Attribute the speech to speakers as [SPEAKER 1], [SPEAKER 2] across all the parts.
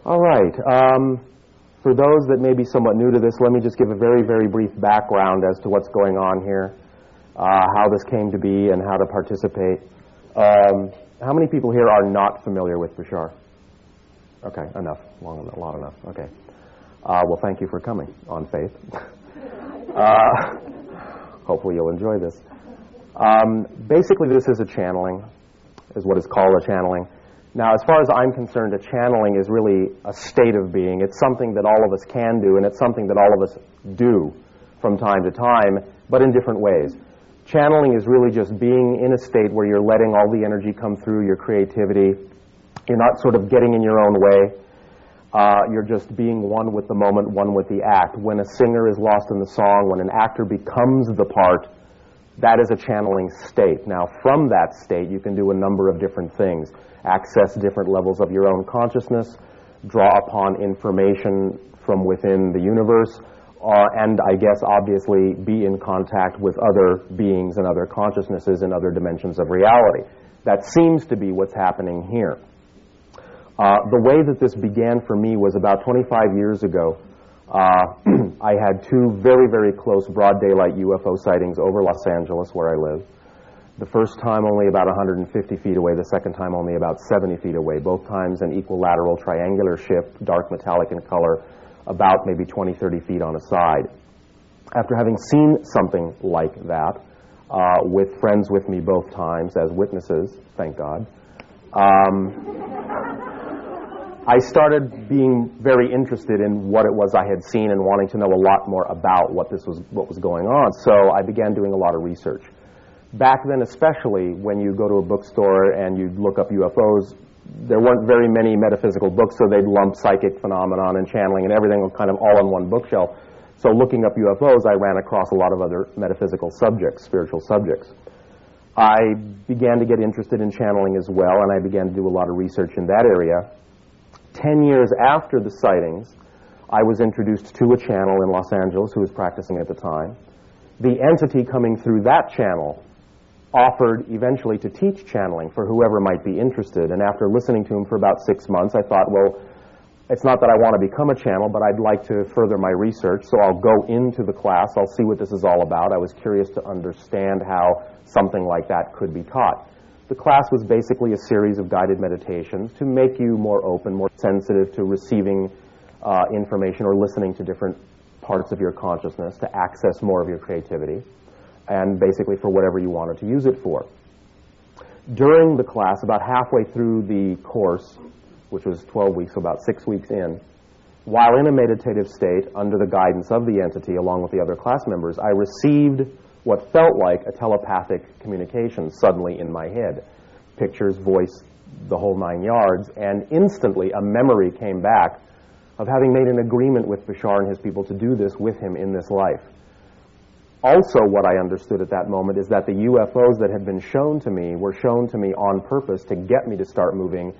[SPEAKER 1] All right. For those that may be somewhat new to this, let me just give a very, very brief background as to what's going on here, how this came to be, and how to participate. How many people here are not familiar with Bashar? Okay, enough. Long enough. Okay. Well, thank you for coming on faith. Hopefully you'll enjoy this. Basically, this is a channeling, is what is called a channeling. Now, as far as I'm concerned, a channeling is really a state of being. It's something that all of us can do, and it's something that all of us do from time to time, but in different ways. Channeling is really just being in a state where you're letting all the energy come through, your creativity. You're not sort of getting in your own way. You're just being one with the moment, one with the act. When a singer is lost in the song, when an actor becomes the part, that is a channeling state. Now, from that state, you can do a number of different things. Access different levels of your own consciousness, draw upon information from within the universe, and I guess obviously be in contact with other beings and other consciousnesses in other dimensions of reality. That seems to be what's happening here. The way that this began for me was about 25 years ago. I had two very, very close broad daylight UFO sightings over Los Angeles, where I live. The first time only about 150 feet away, the second time only about 70 feet away. Both times an equilateral triangular ship, dark metallic in color, about maybe 20, 30 feet on a side. After having seen something like that, with friends with me both times as witnesses, thank God, I started being very interested in what it was I had seen and wanting to know a lot more about what was going on. So I began doing a lot of research. Back then, especially, when you go to a bookstore and you look up UFOs, there weren't very many metaphysical books, so they'd lump psychic phenomenon and channeling and everything kind of all on one bookshelf. So looking up UFOs, I ran across a lot of other metaphysical subjects, spiritual subjects. I began to get interested in channeling as well, and I began to do a lot of research in that area. 10 years after the sightings, I was introduced to a channel in Los Angeles who was practicing at the time. The entity coming through that channel offered eventually to teach channeling for whoever might be interested. And after listening to him for about 6 months, I thought, well, it's not that I want to become a channel, but I'd like to further my research, so I'll go into the class. I'll see what this is all about. I was curious to understand how something like that could be taught. The class was basically a series of guided meditations to make you more open, more sensitive to receiving information or listening to different parts of your consciousness, to access more of your creativity, and basically for whatever you wanted to use it for. During the class, about halfway through the course, which was 12 weeks, so about 6 weeks in, while in a meditative state, under the guidance of the entity, along with the other class members, I received what felt like a telepathic communication suddenly in my head. Pictures, voice, the whole 9 yards, and instantly a memory came back of having made an agreement with Bashar and his people to do this with him in this life. Also, what I understood at that moment is that the UFOs that had been shown to me were shown to me on purpose to get me to start moving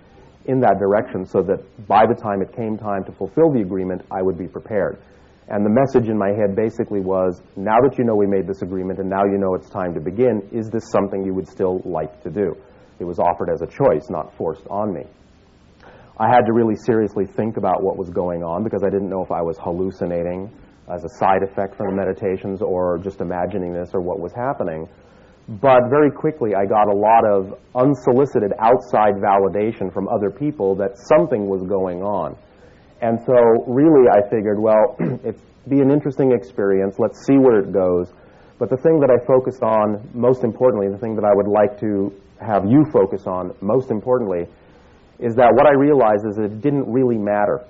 [SPEAKER 1] in that direction so that by the time it came time to fulfill the agreement, I would be prepared. And the message in my head basically was, now that you know we made this agreement and now you know it's time to begin, is this something you would still like to do? It was offered as a choice, not forced on me. I had to really seriously think about what was going on because I didn't know if I was hallucinating as a side effect from the meditations or just imagining this or what was happening. But very quickly I got a lot of unsolicited outside validation from other people that something was going on. And so really I figured, well, it'd be an interesting experience. Let's see where it goes. But the thing that I focused on, most importantly, the thing that I would like to have you focus on, most importantly, is that what I realized is that it didn't really matter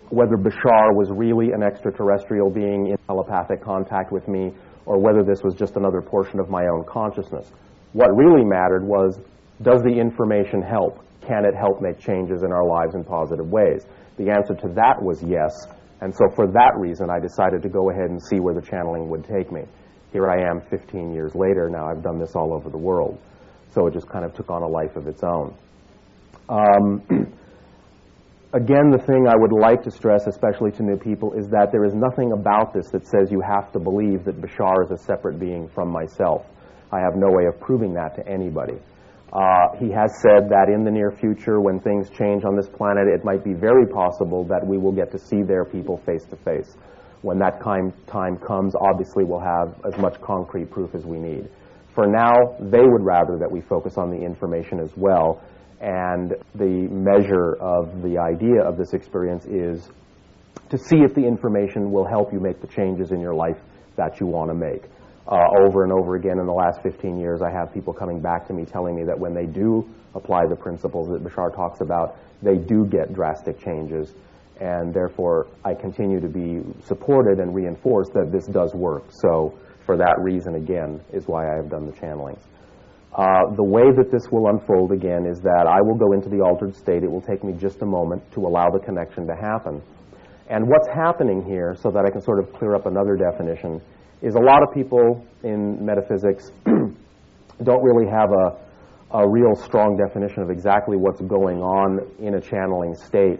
[SPEAKER 1] whether Bashar was really an extraterrestrial being in telepathic contact with me or whether this was just another portion of my own consciousness. What really mattered was, does the information help? Can it help make changes in our lives in positive ways? The answer to that was yes, and so for that reason I decided to go ahead and see where the channeling would take me. Here I am 15 years later, now I've done this all over the world. So it just kind of took on a life of its own. Again, the thing I would like to stress, especially to new people, is that there is nothing about this that says you have to believe that Bashar is a separate being from myself. I have no way of proving that to anybody. He has said that in the near future, when things change on this planet, it might be very possible that we will get to see their people face to face. When that time comes, obviously we'll have as much concrete proof as we need. For now, they would rather that we focus on the information as well, and the measure of the idea of this experience is to see if the information will help you make the changes in your life that you want to make. Over and over again in the last 15 years, I have people coming back to me telling me that when they do apply the principles that Bashar talks about, they do get drastic changes, and therefore I continue to be supported and reinforced that this does work. So for that reason, again, is why I have done the channelings. The way that this will unfold, again, is that I will go into the altered state. It will take me just a moment to allow the connection to happen. And what's happening here, so that I can sort of clear up another definition, is a lot of people in metaphysics don't really have a real strong definition of exactly what's going on in a channeling state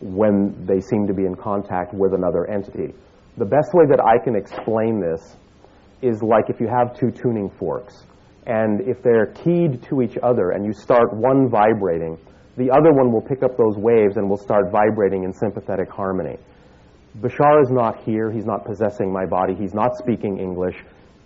[SPEAKER 1] when they seem to be in contact with another entity. The best way that I can explain this is like if you have two tuning forks, and if they're keyed to each other and you start one vibrating, the other one will pick up those waves and will start vibrating in sympathetic harmony. Bashar is not here. He's not possessing my body. He's not speaking English.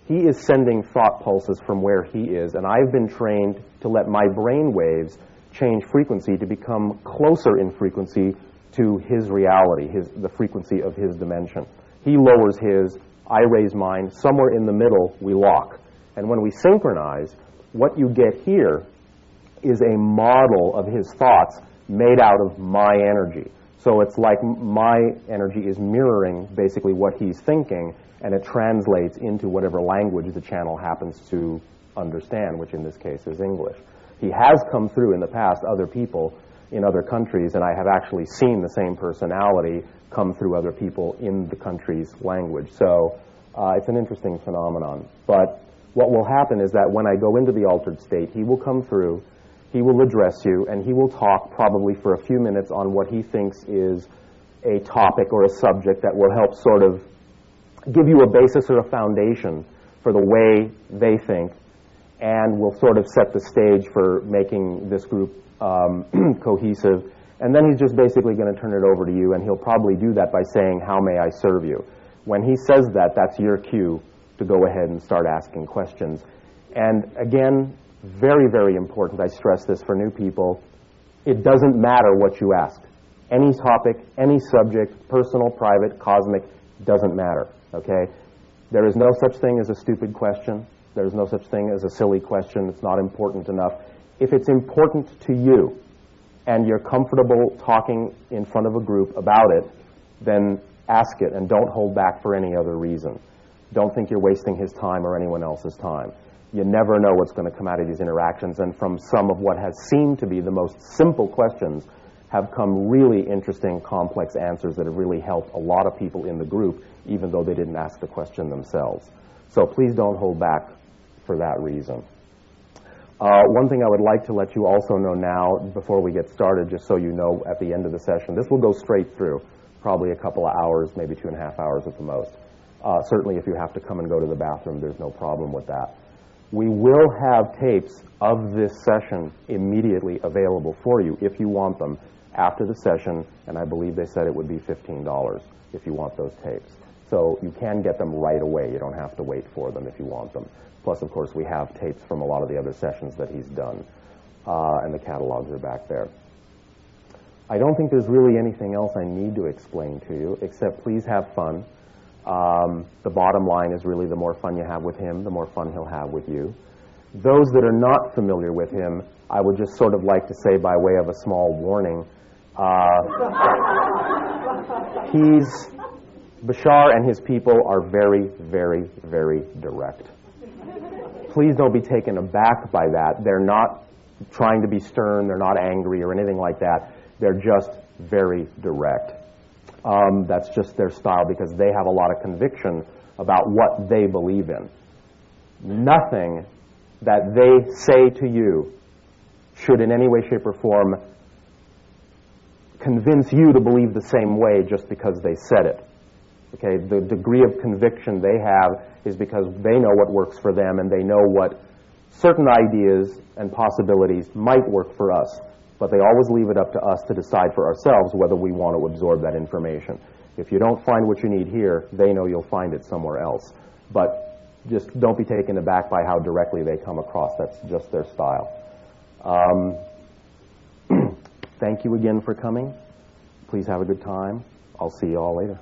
[SPEAKER 1] He is sending thought pulses from where he is, and I've been trained to let my brain waves change frequency to become closer in frequency to his reality, the frequency of his dimension. He lowers his, I raise mine. Somewhere in the middle, we lock. And when we synchronize, what you get here is a model of his thoughts made out of my energy. So it's like my energy is mirroring basically what he's thinking, and it translates into whatever language the channel happens to understand, which in this case is English. He has come through in the past other people in other countries, and I have actually seen the same personality come through other people in the country's language. So it's an interesting phenomenon. But what will happen is that when I go into the altered state, he will come through, he will address you, and he will talk probably for a few minutes on what he thinks is a topic or a subject that will help sort of give you a basis or a foundation for the way they think, and will sort of set the stage for making this group cohesive. And then he's just basically going to turn it over to you, and he'll probably do that by saying, "How may I serve you?" When he says that, that's your cue to go ahead and start asking questions. And again, very, very important, I stress this for new people, it doesn't matter what you ask. Any topic, any subject, personal, private, cosmic, doesn't matter, okay? There is no such thing as a stupid question. There is no such thing as a silly question. It's not important enough. If it's important to you and you're comfortable talking in front of a group about it, then ask it and don't hold back for any other reason. Don't think you're wasting his time or anyone else's time. You never know what's going to come out of these interactions, and from some of what has seemed to be the most simple questions have come really interesting, complex answers that have really helped a lot of people in the group, even though they didn't ask the question themselves. So please don't hold back for that reason. One thing I would like to let you also know now, before we get started, just so you know at the end of the session, this will go straight through, probably a couple of hours, maybe 2.5 hours at the most. Certainly if you have to come and go to the bathroom, there's no problem with that. We will have tapes of this session immediately available for you if you want them after the session, and I believe they said it would be $15 if you want those tapes. So you can get them right away. You don't have to wait for them if you want them. Plus, of course, we have tapes from a lot of the other sessions that he's done, and the catalogs are back there. I don't think there's really anything else I need to explain to you, except please have fun. The bottom line is really the more fun you have with him, the more fun he'll have with you. Those that are not familiar with him, I would just sort of like to say by way of a small warning, Bashar and his people are very, very, very direct. Please don't be taken aback by that. They're not trying to be stern, they're not angry or anything like that. They're just very direct. That's just their style because they have a lot of conviction about what they believe in. Nothing that they say to you should in any way, shape, or form convince you to believe the same way just because they said it. Okay, the degree of conviction they have is because they know what works for them and they know what certain ideas and possibilities might work for us, but they always leave it up to us to decide for ourselves whether we want to absorb that information. If you don't find what you need here, they know you'll find it somewhere else. But just don't be taken aback by how directly they come across. That's just their style. Thank you again for coming. Please have a good time. I'll see you all later.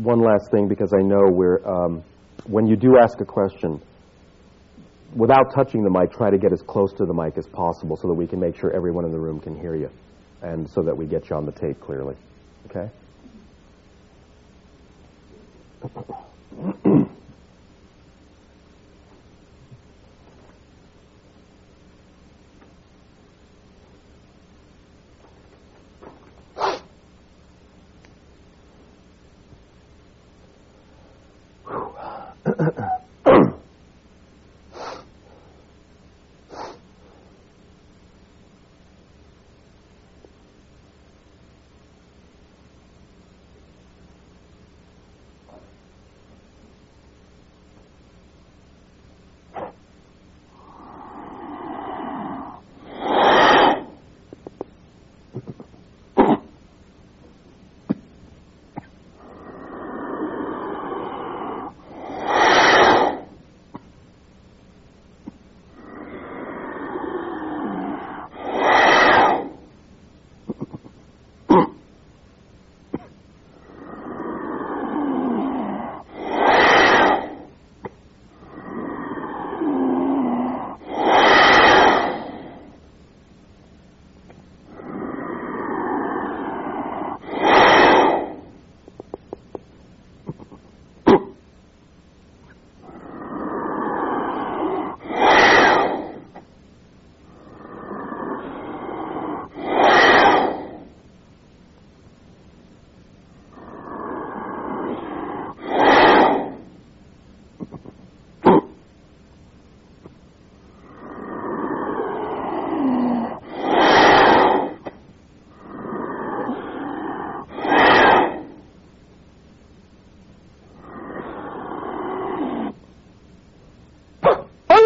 [SPEAKER 1] One last thing, because I know when you do ask a question, without touching the mic, try to get as close to the mic as possible so that we can make sure everyone in the room can hear you, and so that we get you on the tape clearly. Okay?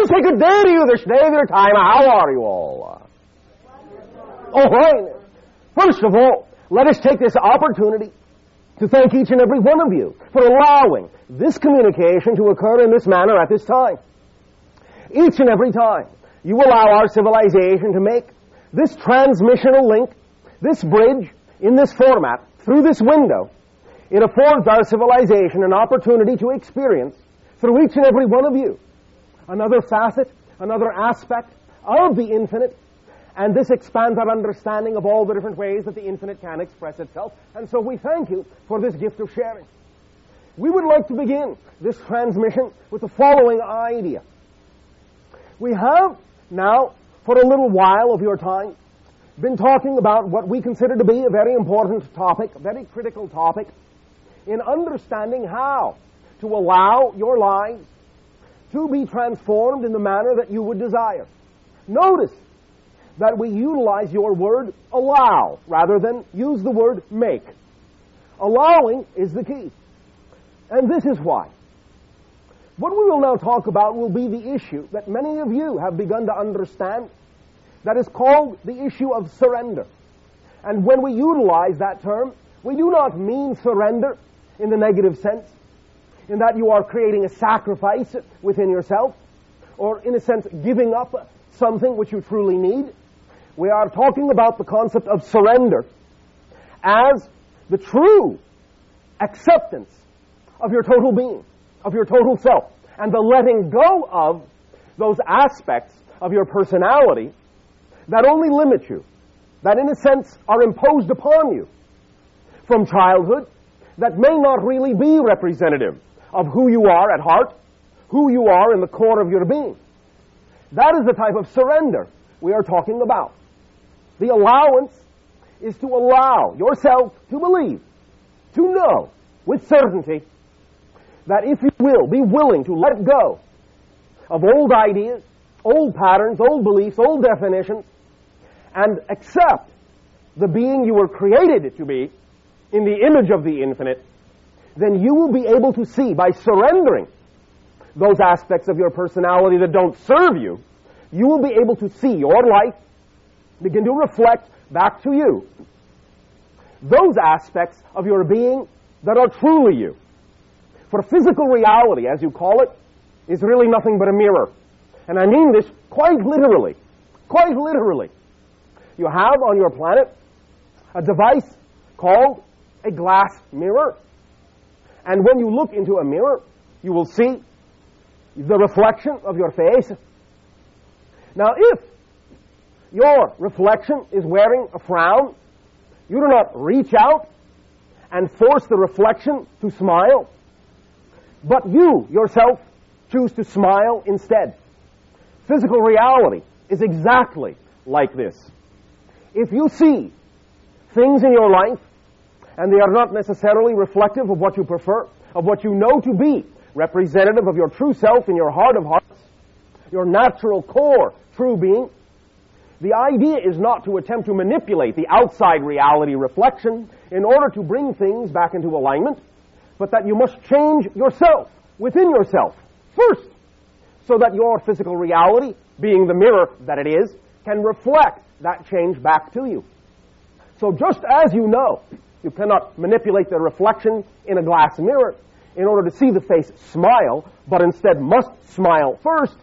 [SPEAKER 1] Say good day to you this day, their time. How are you all? Oh, fine. First of all, let us take this opportunity to thank each and every one of you for allowing this communication to occur in this manner at this time. Each and every time you allow our civilization to make this transmissional link, this bridge, in this format, through this window, it affords our civilization an opportunity to experience, through each and every one of you, another facet, another aspect of the infinite, and this expands our understanding of all the different ways that the infinite can express itself. And so we thank you for this gift of sharing. We would like to begin this transmission with the following idea. We have now, for a little while of your time, been talking about what we consider to be a very important topic, a very critical topic, in understanding how to allow your lives to be transformed in the manner that you would desire. Notice that we utilize your word allow rather than use the word make. Allowing is the key. And this is why. What we will now talk about will be the issue that many of you have begun to understand, that is called the issue of surrender. And when we utilize that term, we do not mean surrender in the negative sense, in that you are creating a sacrifice within yourself, or in a sense giving up something which you truly need. We are talking about the concept of surrender as the true acceptance of your total being, of your total self, and the letting go of those aspects of your personality that only limit you,
[SPEAKER 2] that in a sense are imposed upon you from childhood that may not really be representative of who you are at heart, who you are in the core of your being. That is the type of surrender we are talking about. The allowance is to allow yourself to believe, to know with certainty that if you will be willing to let go of old ideas, old patterns, old beliefs, old definitions, and accept the being you were created to be in the image of the infinite, then you will be able to see, by surrendering those aspects of your personality that don't serve you, you will be able to see your life begin to reflect back to you those aspects of your being that are truly you. For physical reality, as you call it, is really nothing but a mirror. And I mean this quite literally. Quite literally. You have on your planet a device called a glass mirror. And when you look into a mirror, you will see the reflection of your face. Now, if your reflection is wearing a frown, you do not reach out and force the reflection to smile, but you yourself choose to smile instead. Physical reality is exactly like this. If you see things in your life, and they are not necessarily reflective of what you prefer, of what you know to be representative of your true self in your heart of hearts, your natural core true being, the idea is not to attempt to manipulate the outside reality reflection in order to bring things back into alignment, but that you must change yourself, within yourself, first, so that your physical reality, being the mirror that it is, can reflect that change back to you. So just as you know, you cannot manipulate the reflection in a glass mirror in order to see the face smile, but instead must smile first,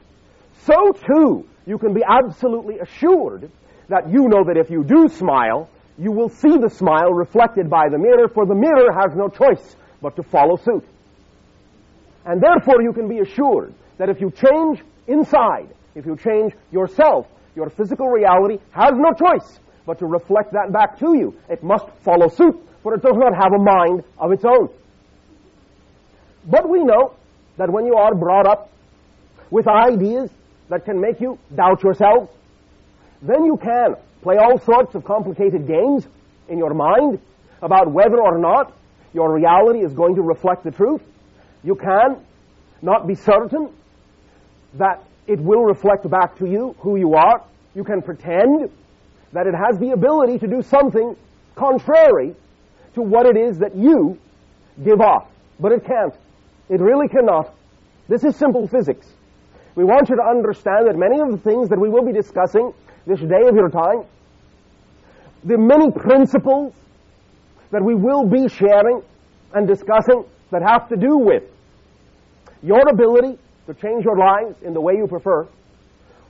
[SPEAKER 2] so too you can be absolutely assured that you know that if you do smile, you will see the smile reflected by the mirror, for the mirror has no choice but to follow suit. And therefore you can be assured that if you change inside, if you change yourself, your physical reality has no choice but to reflect that back to you. It must follow suit, for it does not have a mind of its own. But we know that when you are brought up with ideas that can make you doubt yourself, then you can play all sorts of complicated games in your mind about whether or not your reality is going to reflect the truth. You can not be certain that it will reflect back to you who you are. You can pretend that it has the ability to do something contrary to what it is that you give off. But it can't. It really cannot. This is simple physics. We want you to understand that many of the things that we will be discussing this day of your time, the many principles that we will be sharing and discussing that have to do with your ability to change your lives in the way you prefer,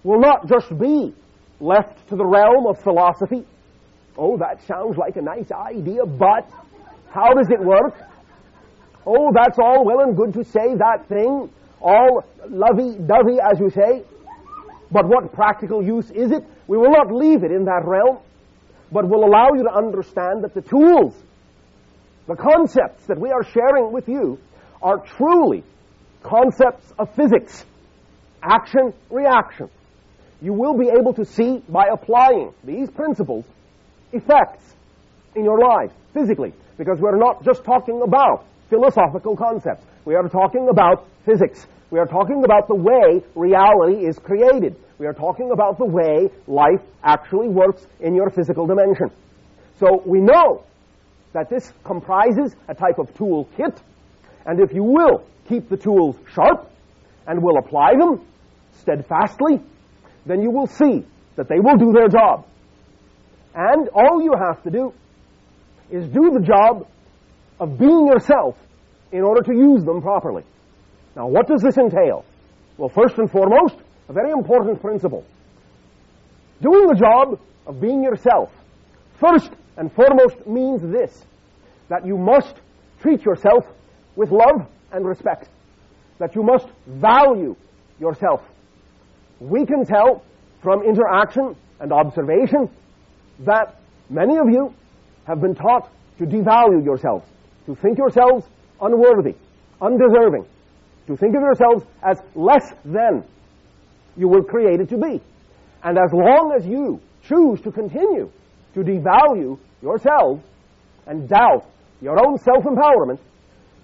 [SPEAKER 2] will not just be left to the realm of philosophy. Oh, that sounds like a nice idea, but how does it work? Oh, that's all well and good to say that thing, all lovey-dovey, as you say, but what practical use is it? We will not leave it in that realm, but will allow you to understand that the tools, the concepts that we are sharing with you are truly concepts of physics, action, reaction. You will be able to see, by applying these principles, effects in your life, physically, because we're not just talking about philosophical concepts. We are talking about physics. We are talking about the way reality is created. We are talking about the way life actually works in your physical dimension. So we know that this comprises a type of tool kit, and if you will keep the tools sharp and will apply them steadfastly, then you will see that they will do their job. And all you have to do is do the job of being yourself in order to use them properly. Now, what does this entail? Well, first and foremost, a very important principle. Doing the job of being yourself, first and foremost, means this, that you must treat yourself with love and respect, that you must value yourself. We can tell from interaction and observation that Many of you have been taught to devalue yourselves, to think yourselves unworthy, undeserving, to think of yourselves as less than you were created to be. And as long as you choose to continue to devalue yourselves and doubt your own self-empowerment,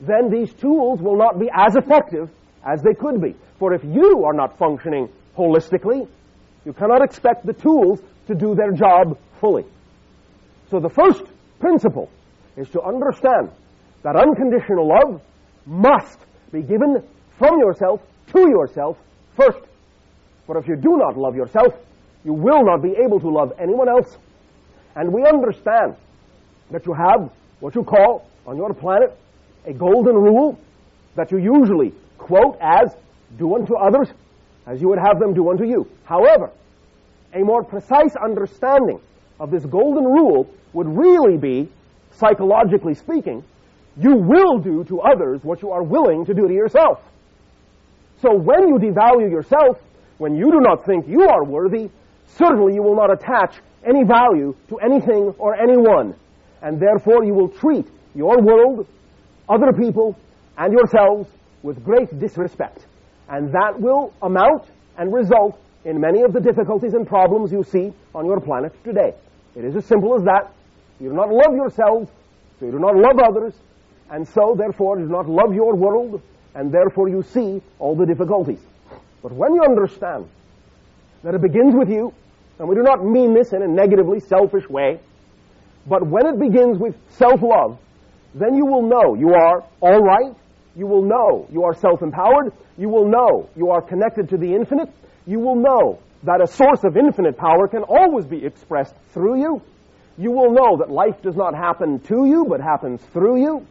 [SPEAKER 2] then these tools will not be as effective as they could be. For if you are not functioning holistically, you cannot expect the tools to do their job fully. So the first principle is to understand that unconditional love must be given from yourself to yourself first. For if you do not love yourself, you will not be able to love anyone else. And we understand that you have what you call on your planet a golden rule that you usually quote as, do unto others as you would have them do unto you. However, a more precise understanding of this golden rule would really be, psychologically speaking, you will do to others what you are willing to do to yourself. So when you devalue yourself, when you do not think you are worthy, certainly you will not attach any value to anything or anyone. And therefore you will treat your world, other people, and yourselves with great disrespect. And that will amount and result in many of the difficulties and problems you see on your planet today. It is as simple as that. You do not love yourselves, so you do not love others, and so therefore you do not love your world, and therefore you see all the difficulties. But when you understand that it begins with you, and we do not mean this in a negatively selfish way, but when it begins with self-love, then you will know you are all right, you will know you are self-empowered, you will know you are connected to the infinite, you will know that a source of infinite power can always be expressed through you, you will know that life does not happen to you, but happens through you,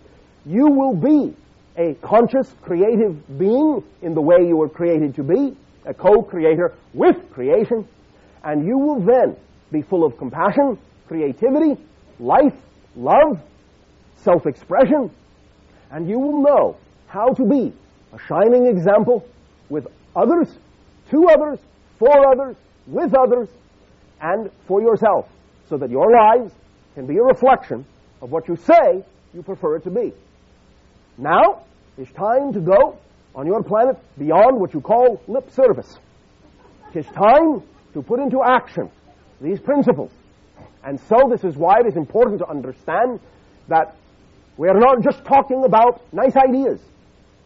[SPEAKER 2] you will be a conscious, creative being in the way you were created to be, a co-creator with creation, and you will then be full of compassion, creativity, life, love, self-expression, and you will know how to be a shining example with others, to others, for others, with others, and for yourself, so that your lives can be a reflection of what you say you prefer it to be. Now, it's time to go on your planet beyond what you call lip service. It's time to put into action these principles. And so this is why it is important to understand that we are not just talking about nice ideas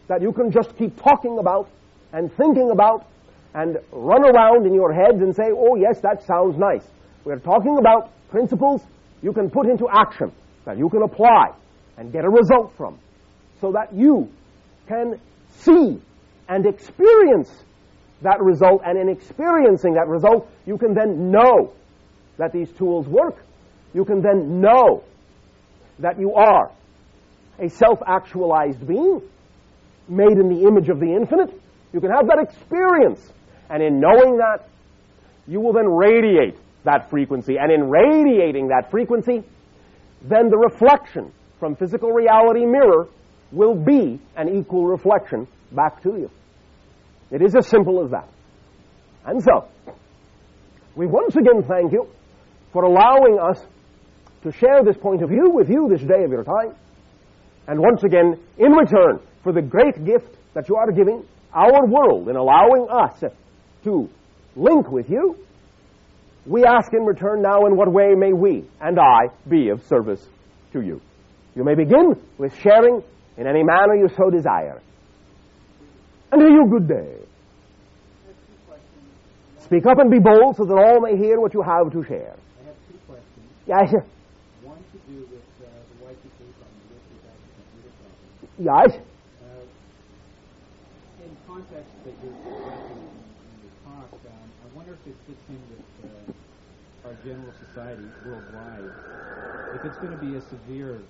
[SPEAKER 2] that you can just keep talking about and thinking about and run around in your heads and say, oh yes, that sounds nice. We're talking about principles you can put into action, that you can apply and get a result from, so that you can see and experience that result, and in experiencing that result, you can then know that these tools work. You can then know that you are a self-actualized being, made in the image of the infinite. You can have that experience, and in knowing that, you will then radiate that frequency, and in radiating that frequency, then the reflection from physical reality mirror will be an equal reflection back to you. It is as simple as that. And so, we once again thank you for allowing us to share this point of view with you this day of your time. And once again, in return for the great gift that you are giving our world in allowing us to link with you, we ask in return now, in what way may we and I be of service to you? You may begin with sharing in any manner you so desire. And to you good day. Speak up and be bold so that all may hear what you have to share.
[SPEAKER 3] I have two questions.
[SPEAKER 2] Yes.
[SPEAKER 3] One to do with the white case on the list without the computer problem.
[SPEAKER 2] Yes.
[SPEAKER 3] In context that you're presenting in your talk, I wonder if it fits in with our general society worldwide. If it's going to be a severe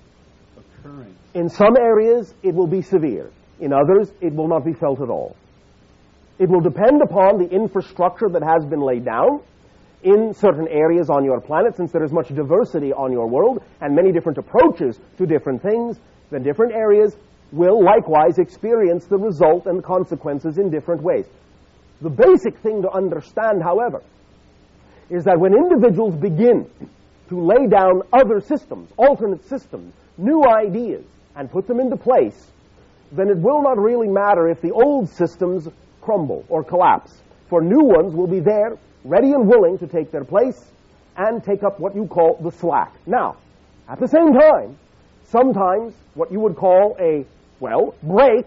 [SPEAKER 3] occurrence.
[SPEAKER 2] In some areas, it will be severe. In others, it will not be felt at all. It will depend upon the infrastructure that has been laid down in certain areas on your planet, since there is much diversity on your world and many different approaches to different things. Then different areas will likewise experience the result and consequences in different ways. The basic thing to understand, however, is that when individuals begin to lay down other systems, alternate systems, new ideas, and put them into place, then it will not really matter if the old systems crumble or collapse. For new ones will be there, ready and willing to take their place and take up what you call the slack. Now, at the same time, sometimes what you would call a, well, break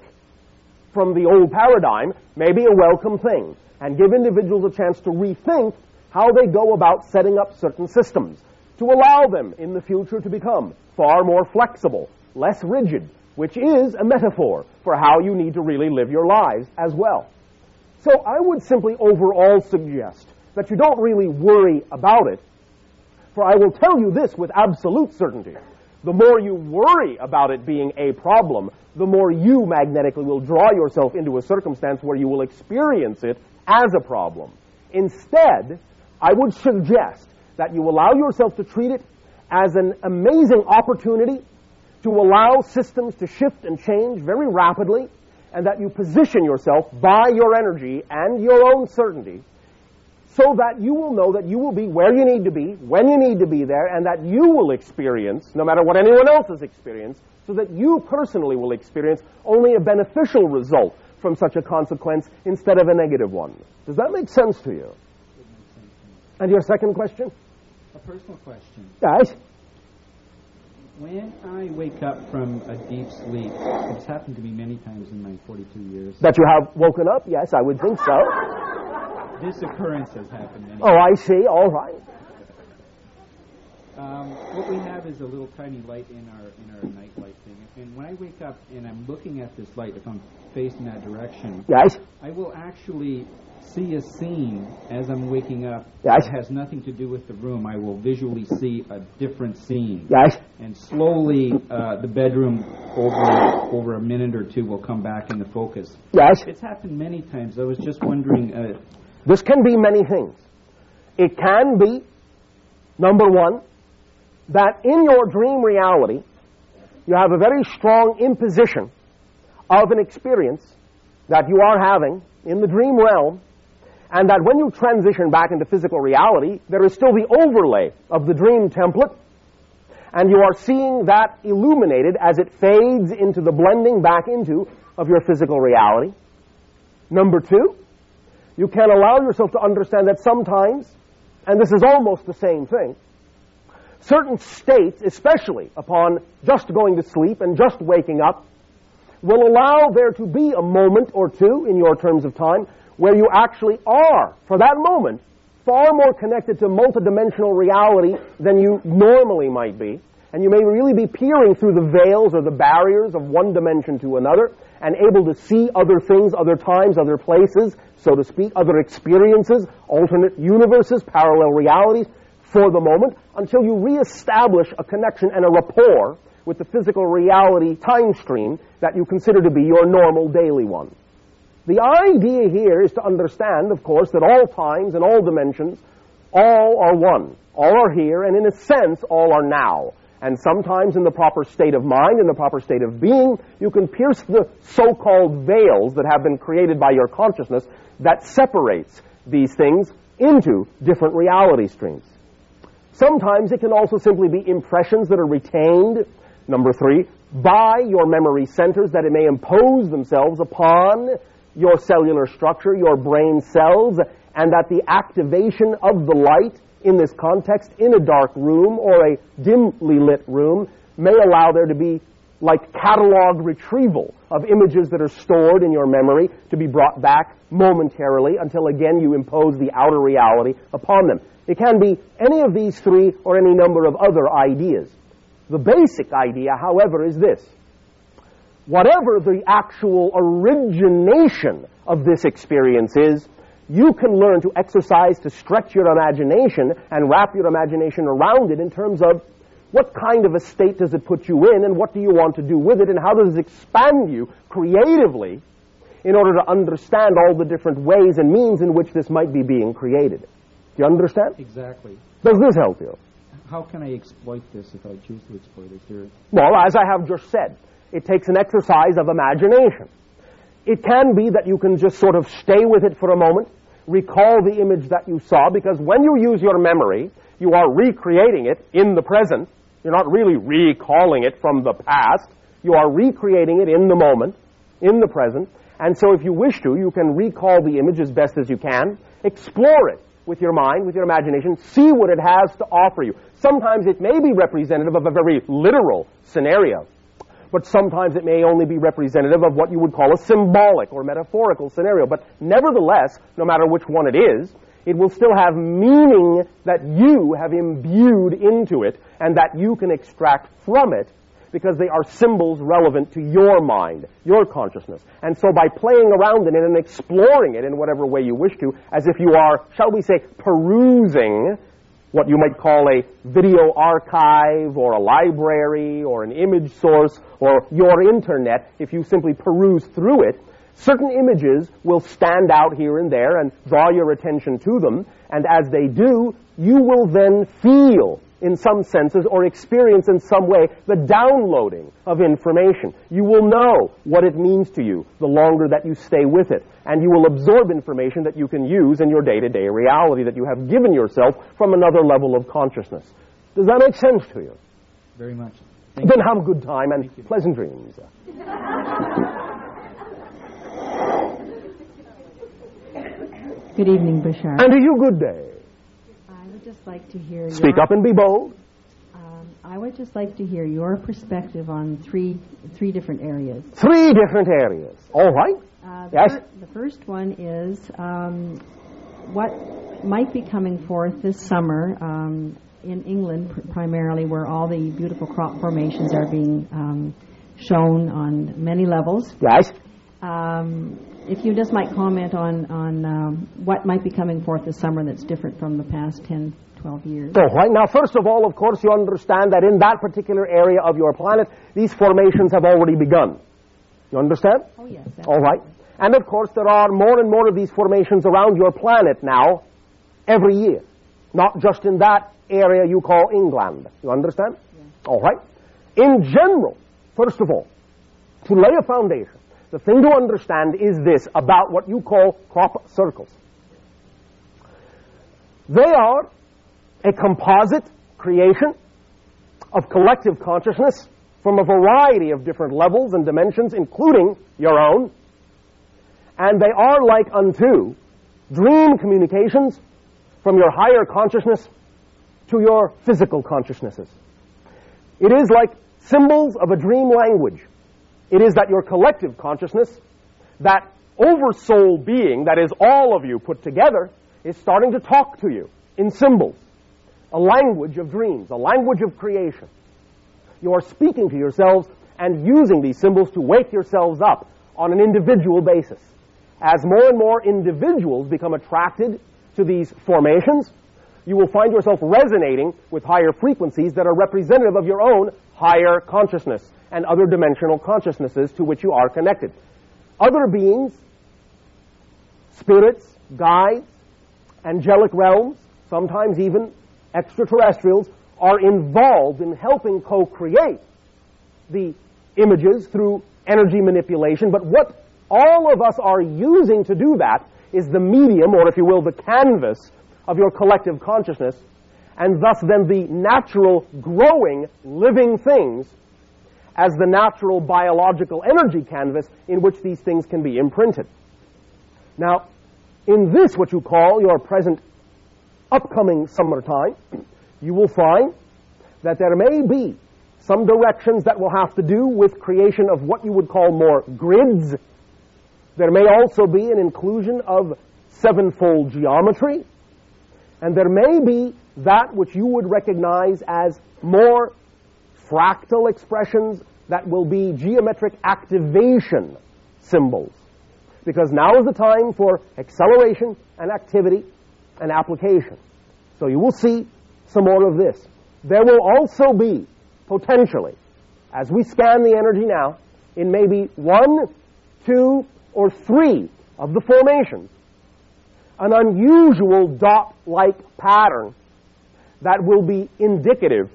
[SPEAKER 2] from the old paradigm may be a welcome thing and give individuals a chance to rethink how they go about setting up certain systems to allow them in the future to become far more flexible, less rigid, which is a metaphor for how you need to really live your lives as well. So I would simply overall suggest that you don't really worry about it, for I will tell you this with absolute certainty. The more you worry about it being a problem, the more you magnetically will draw yourself into a circumstance where you will experience it as a problem. Instead, I would suggest that you allow yourself to treat it as an amazing opportunity to allow systems to shift and change very rapidly, and that you position yourself by your energy and your own certainty so that you will know that you will be where you need to be, when you need to be there, and that you will experience, no matter what anyone else has experienced, so that you personally will experience only a beneficial result from such a consequence instead of a negative one. Does that make sense to you?
[SPEAKER 3] It makes sense to me.
[SPEAKER 2] And your second question?
[SPEAKER 3] A personal question.
[SPEAKER 2] Yes.
[SPEAKER 3] When I wake up from a deep sleep, it's happened to me many times in my 42 years.
[SPEAKER 2] That you have woken up? Yes, I would think so.
[SPEAKER 3] This occurrence has happened many
[SPEAKER 2] Oh, I see. All right.
[SPEAKER 3] What we have is a little tiny light in our night light thing. And when I wake up and I'm looking at this light, if I'm facing that direction,
[SPEAKER 2] Yes.
[SPEAKER 3] I will actually see a scene as I'm waking up
[SPEAKER 2] Yes.
[SPEAKER 3] that has nothing to do with the room. I will visually see a different scene.
[SPEAKER 2] Yes.
[SPEAKER 3] And slowly, the bedroom over a minute or two will come back into focus.
[SPEAKER 2] Yes.
[SPEAKER 3] It's happened many times. I was just wondering.
[SPEAKER 2] This can be many things. It can be, number one, that in your dream reality, you have a very strong imposition of an experience that you are having in the dream realm, and that when you transition back into physical reality, there is still the overlay of the dream template, and you are seeing that illuminated as it fades into the blending back into of your physical reality. Number two, you can allow yourself to understand that sometimes, and this is almost the same thing, certain states, especially upon just going to sleep and just waking up, will allow there to be a moment or two, in your terms of time, where you actually are, for that moment, far more connected to multidimensional reality than you normally might be. And you may really be peering through the veils or the barriers of one dimension to another and able to see other things, other times, other places, so to speak, other experiences, alternate universes, parallel realities, for the moment, until you reestablish a connection and a rapport with the physical reality time stream that you consider to be your normal daily one. The idea here is to understand, of course, that all times and all dimensions, all are one. All are here, and in a sense, all are now. And sometimes in the proper state of mind, in the proper state of being, you can pierce the so-called veils that have been created by your consciousness that separates these things into different reality streams. Sometimes it can also simply be impressions that are retained, number three, by your memory centers, that it may impose themselves upon your cellular structure, your brain cells, and that the activation of the light in this context, in a dark room or a dimly lit room, may allow there to be like catalog retrieval of images that are stored in your memory to be brought back momentarily until again you impose the outer reality upon them. It can be any of these three or any number of other ideas. The basic idea, however, is this. Whatever the actual origination of this experience is, you can learn to exercise, to stretch your imagination and wrap your imagination around it in terms of what kind of a state does it put you in and what do you want to do with it and how does it expand you creatively in order to understand all the different ways and means in which this might be being created. Do you understand?
[SPEAKER 3] Exactly.
[SPEAKER 2] Does this help you?
[SPEAKER 3] How can I exploit this if I choose to exploit it? There...
[SPEAKER 2] Well, as I have just said, it takes an exercise of imagination. It can be that you can just sort of stay with it for a moment, recall the image that you saw, because when you use your memory, you are recreating it in the present. You're not really recalling it from the past. You are recreating it in the moment, in the present. And so if you wish to, you can recall the image as best as you can, explore it with your mind, with your imagination, see what it has to offer you. Sometimes it may be representative of a very literal scenario, but sometimes it may only be representative of what you would call a symbolic or metaphorical scenario. But nevertheless, no matter which one it is, it will still have meaning that you have imbued into it and that you can extract from it, because they are symbols relevant to your mind, your consciousness. And so by playing around in it and exploring it in whatever way you wish to, as if you are, shall we say, perusing what you might call a video archive or a library or an image source or your internet, if you simply peruse through it, certain images will stand out here and there and draw your attention to them, and as they do, you will then feel, in some senses, or experience in some way, the downloading of information. You will know what it means to you the longer that you stay with it, and you will absorb information that you can use in your day-to-day reality that you have given yourself from another level of consciousness. Does that make sense to you?
[SPEAKER 3] Very much.
[SPEAKER 2] Then have a good time and pleasant dreams.
[SPEAKER 4] Good evening, Bashar.
[SPEAKER 2] And to you, good day.
[SPEAKER 4] I would just like to hear
[SPEAKER 2] Speak up and be bold.
[SPEAKER 4] I would just like to hear your perspective on three different areas.
[SPEAKER 2] 3 different areas. All right. Yes.
[SPEAKER 4] The first one is what might be coming forth this summer in England, primarily, where all the beautiful crop formations are being shown on many levels.
[SPEAKER 2] Yes.
[SPEAKER 4] If you just might comment on what might be coming forth this summer that's different from the past 10, 12 years.
[SPEAKER 2] So, right now, first of all, of course, you understand that in that particular area of your planet, these formations have already begun. You understand?
[SPEAKER 4] Oh, yes.
[SPEAKER 2] All right. And, of course, there are more and more of these formations around your planet now, every year. Not just in that area you call England. You understand?
[SPEAKER 4] Yes.
[SPEAKER 2] All right. In general, first of all, to lay a foundation, the thing to understand is this about what you call crop circles. They are a composite creation of collective consciousness from a variety of different levels and dimensions, including your own. And they are like unto dream communications from your higher consciousness to your physical consciousnesses. It is like symbols of a dream language. It is that your collective consciousness, that oversoul being, that is all of you put together, is starting to talk to you in symbols, a language of dreams, a language of creation. You are speaking to yourselves and using these symbols to wake yourselves up on an individual basis. As more and more individuals become attracted to these formations, you will find yourself resonating with higher frequencies that are representative of your own higher consciousness and other dimensional consciousnesses to which you are connected. Other beings, spirits, guides, angelic realms, sometimes even extraterrestrials, are involved in helping co-create the images through energy manipulation. But what all of us are using to do that is the medium, or if you will, the canvas of your collective consciousness, and thus then the natural, growing, living things as the natural biological energy canvas in which these things can be imprinted. Now, in this, what you call your present upcoming summertime, you will find that there may be some directions that will have to do with creation of what you would call more grids. There may also be an inclusion of sevenfold geometry, and there may be that which you would recognize as more fractal expressions that will be geometric activation symbols. Because now is the time for acceleration and activity and application. So you will see some more of this. There will also be, potentially, as we scan the energy now, in maybe 1, 2, or 3 of the formations, an unusual dot-like pattern that will be indicative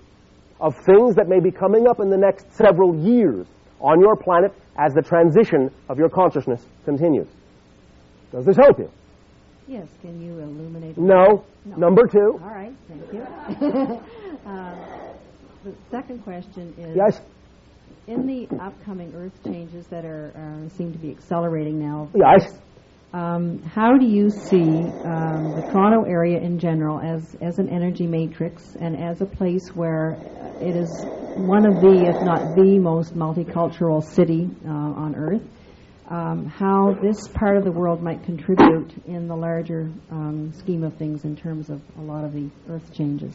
[SPEAKER 2] of things that may be coming up in the next several years on your planet as the transition of your consciousness continues. Does this help you?
[SPEAKER 4] Yes, can you illuminate?
[SPEAKER 2] No. Number 2.
[SPEAKER 4] All right, thank you. The second question is,
[SPEAKER 2] Yes.
[SPEAKER 4] in the upcoming Earth changes that seem to be accelerating now,
[SPEAKER 2] Yes.
[SPEAKER 4] how do you see the Toronto area in general as an energy matrix and as a place where it is one of the, if not the most multicultural city on Earth, how this part of the world might contribute in the larger scheme of things in terms of a lot of the Earth changes?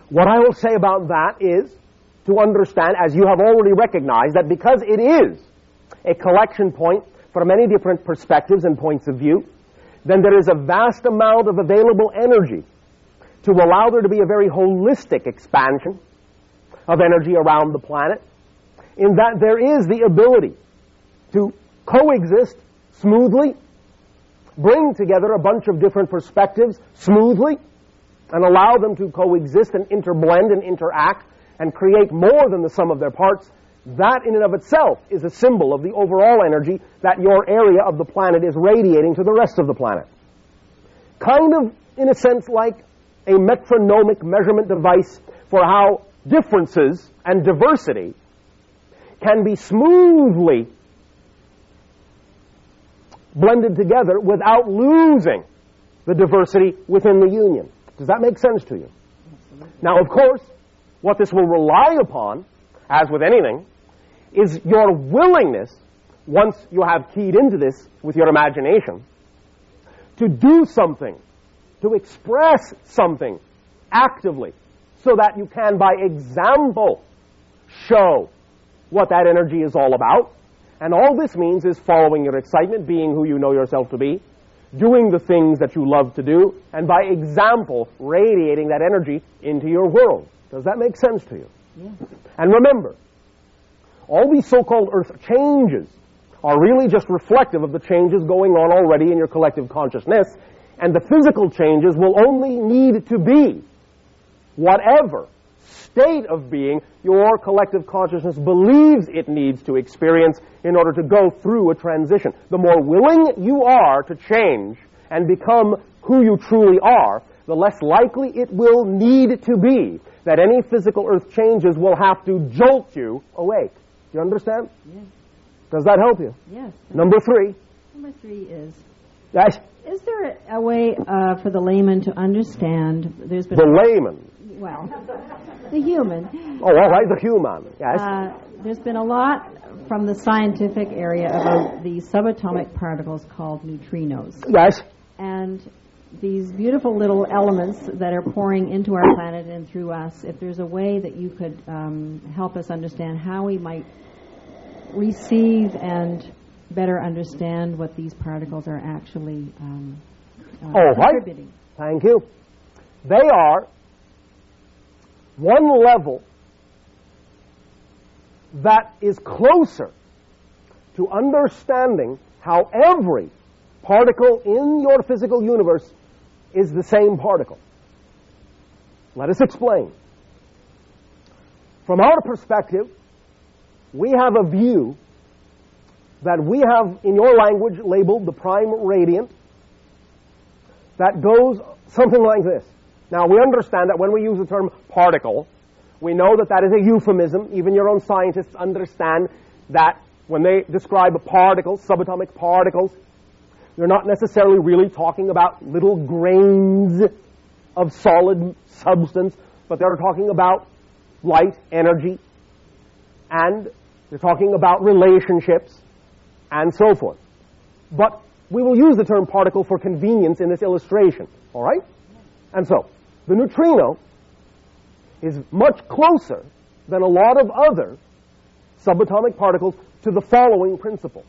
[SPEAKER 2] What I will say about that is to understand, as you have already recognized, that because it is a collection point for many different perspectives and points of view, then there is a vast amount of available energy to allow there to be a very holistic expansion of energy around the planet, in that there is the ability to coexist smoothly, bring together a bunch of different perspectives smoothly, and allow them to coexist and interblend and interact and create more than the sum of their parts. That in and of itself is a symbol of the overall energy that your area of the planet is radiating to the rest of the planet. Kind of, in a sense, like a metronomic measurement device for how differences and diversity can be smoothly blended together without losing the diversity within the union. Does that make sense to you? Absolutely. Now, of course, what this will rely upon, as with anything, is your willingness, once you have keyed into this with your imagination, to do something, to express something actively, so that you can, by example, show what that energy is all about. And all this means is following your excitement, being who you know yourself to be, doing the things that you love to do, and by example, radiating that energy into your world. Does that make sense to you?
[SPEAKER 4] Yeah.
[SPEAKER 2] And remember, all these so-called Earth changes are really just reflective of the changes going on already in your collective consciousness, and the physical changes will only need to be whatever state of being your collective consciousness believes it needs to experience in order to go through a transition. The more willing you are to change and become who you truly are, the less likely it will need to be that any physical Earth changes will have to jolt you awake. Do you understand?
[SPEAKER 4] Yes.
[SPEAKER 2] Does that help you?
[SPEAKER 4] Yes.
[SPEAKER 2] Number 3.
[SPEAKER 4] Number 3 is,
[SPEAKER 2] Yes.
[SPEAKER 4] is there a way for the layman to understand, there's been...
[SPEAKER 2] The layman.
[SPEAKER 4] Well, the human.
[SPEAKER 2] Oh, all right, the human. Yes.
[SPEAKER 4] There's been a lot from the scientific area about these subatomic particles called neutrinos.
[SPEAKER 2] Yes.
[SPEAKER 4] And these beautiful little elements that are pouring into our planet and through us, if there's a way that you could help us understand how we might receive and better understand what these particles are actually contributing.
[SPEAKER 2] Thank you. They are one level that is closer to understanding how every particle in your physical universe is the same particle. Let us explain. From our perspective, we have a view that we have, in your language, labeled the prime radiant, that goes something like this. Now, we understand that when we use the term particle, we know that that is a euphemism. Even your own scientists understand that when they describe particles, subatomic particles, they're not necessarily really talking about little grains of solid substance, but they're talking about light, energy, and they're talking about relationships, and so forth. But we will use the term particle for convenience in this illustration, all right? And so, the neutrino is much closer than a lot of other subatomic particles to the following principle,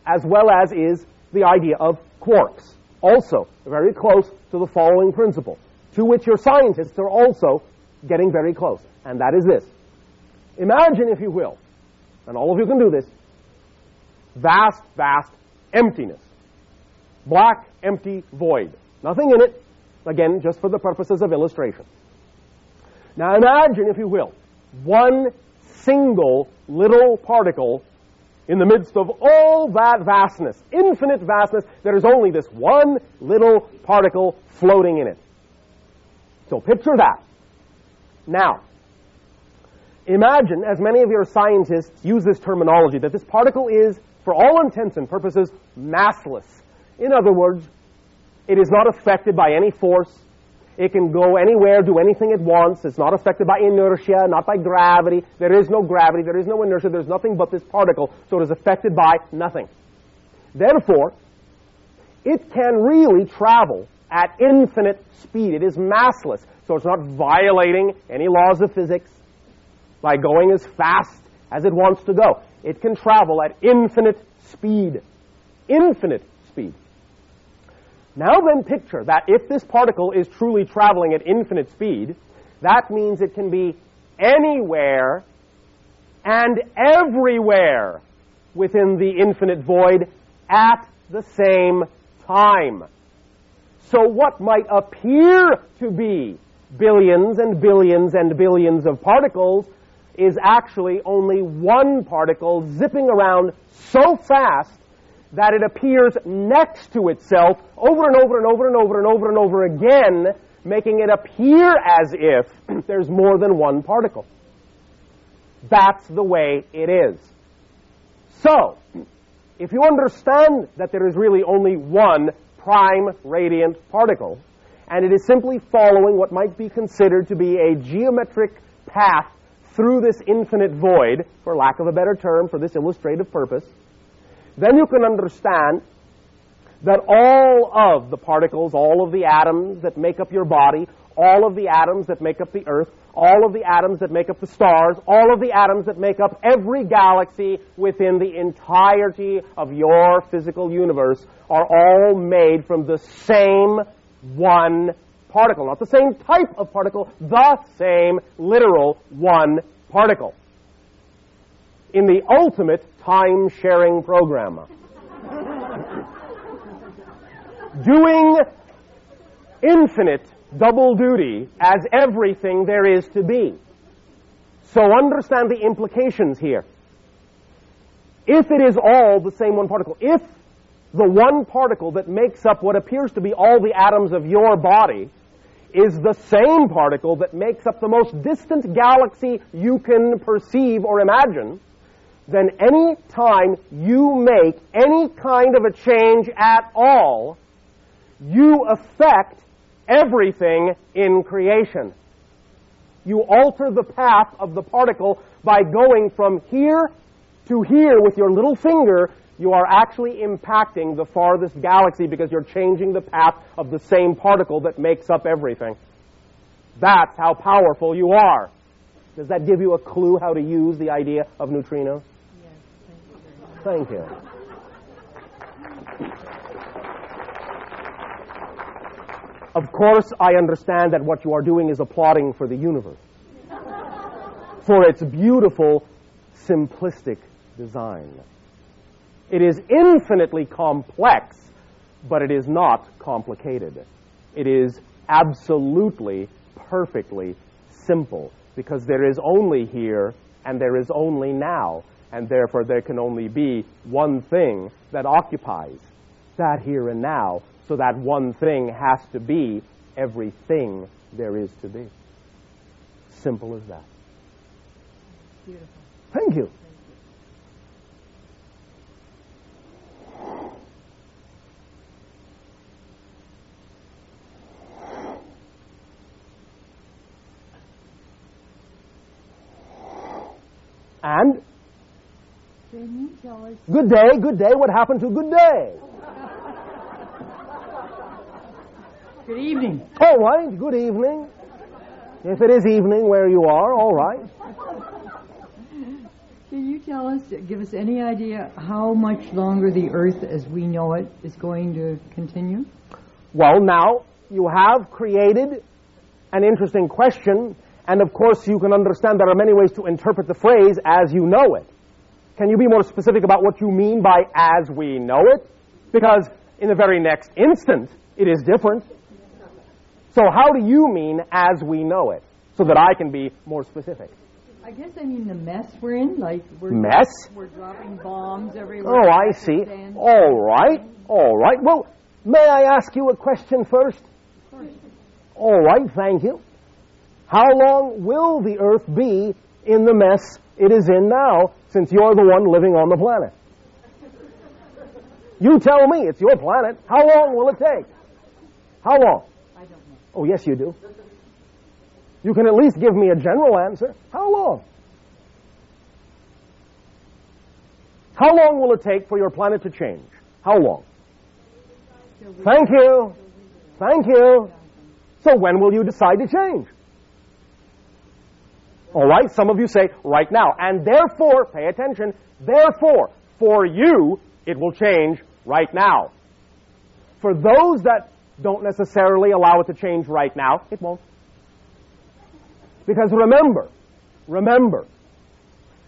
[SPEAKER 2] as well as is the idea of quarks. Also, very close to the following principle, to which your scientists are also getting very close, and that is this. Imagine, if you will, and all of you can do this, vast, vast emptiness. Black, empty, void. Nothing in it. Again, just for the purposes of illustration. Now imagine, if you will, one single little particle in the midst of all that vastness, infinite vastness, there is only this one little particle floating in it. So picture that. Now, imagine, as many of your scientists use this terminology, that this particle is, for all intents and purposes, massless. In other words, it is not affected by any force. It can go anywhere, do anything it wants. It's not affected by inertia, not by gravity. There is no gravity, there is no inertia, there's nothing but this particle, so it is affected by nothing. Therefore, it can really travel at infinite speed. It is massless, so it's not violating any laws of physics by going as fast as it wants to go. It can travel at infinite speed. Infinite speed. Now then picture that if this particle is truly traveling at infinite speed, that means it can be anywhere and everywhere within the infinite void at the same time. So what might appear to be billions and billions and billions of particles is actually only one particle zipping around so fast that it appears next to itself over and over and over and over and over and over again, making it appear as if there's more than one particle. That's the way it is. So, if you understand that there is really only one prime radiant particle, and it is simply following what might be considered to be a geometric path through this infinite void, for lack of a better term, for this illustrative purpose, then you can understand that all of the particles, all of the atoms that make up your body, all of the atoms that make up the Earth, all of the atoms that make up the stars, all of the atoms that make up every galaxy within the entirety of your physical universe are all made from the same one particle. Not the same type of particle, the same literal one particle. In the ultimate time-sharing program. Doing infinite double duty as everything there is to be. So understand the implications here. If it is all the same one particle, if the one particle that makes up what appears to be all the atoms of your body is the same particle that makes up the most distant galaxy you can perceive or imagine, then any time you make any kind of a change at all, you affect everything in creation. You alter the path of the particle by going from here to here with your little finger. You are actually impacting the farthest galaxy because you're changing the path of the same particle that makes up everything. That's how powerful you are. Does that give you a clue how to use the idea of neutrinos? Yes, thank you. Thank you. Of course, I understand that what you are doing is applauding for the universe, for its beautiful, simplistic design. It is infinitely complex, but it is not complicated. It is absolutely, perfectly simple, because there is only here and there is only now, and therefore there can only be one thing that occupies that here and now. So that one thing has to be everything there is to be. Simple as that.
[SPEAKER 4] Beautiful.
[SPEAKER 2] Thank you. And? Good day, good day. What happened to good day?
[SPEAKER 5] Good evening.
[SPEAKER 2] All right, good evening. If it is evening where you are, all right.
[SPEAKER 5] Can you tell us, give us any idea how much longer the Earth as we know it is going to continue?
[SPEAKER 2] Well, now, you have created an interesting question, and of course you can understand there are many ways to interpret the phrase, as you know it. Can you be more specific about what you mean by as we know it? Because in the very next instant, it is different. So how do you mean as we know it, so that I can be more specific?
[SPEAKER 5] I guess I mean the mess we're in, like
[SPEAKER 1] Mess?
[SPEAKER 5] we're dropping bombs everywhere.
[SPEAKER 1] Oh, I see. All right. Well, may I ask you a question first?
[SPEAKER 5] Of course.
[SPEAKER 1] All right, thank you. How long will the Earth be in the mess it is in now, since you're the one living on the planet? You tell me, it's your planet. How long will it take? How long?
[SPEAKER 5] I don't know.
[SPEAKER 1] Oh, yes, you do. You can at least give me a general answer. How long? How long will it take for your planet to change? How long? Thank you. Thank you. So when will you decide to change? All right, some of you say right now. And therefore, pay attention, therefore, for you, it will change right now. For those that don't necessarily allow it to change right now, it won't. Because remember,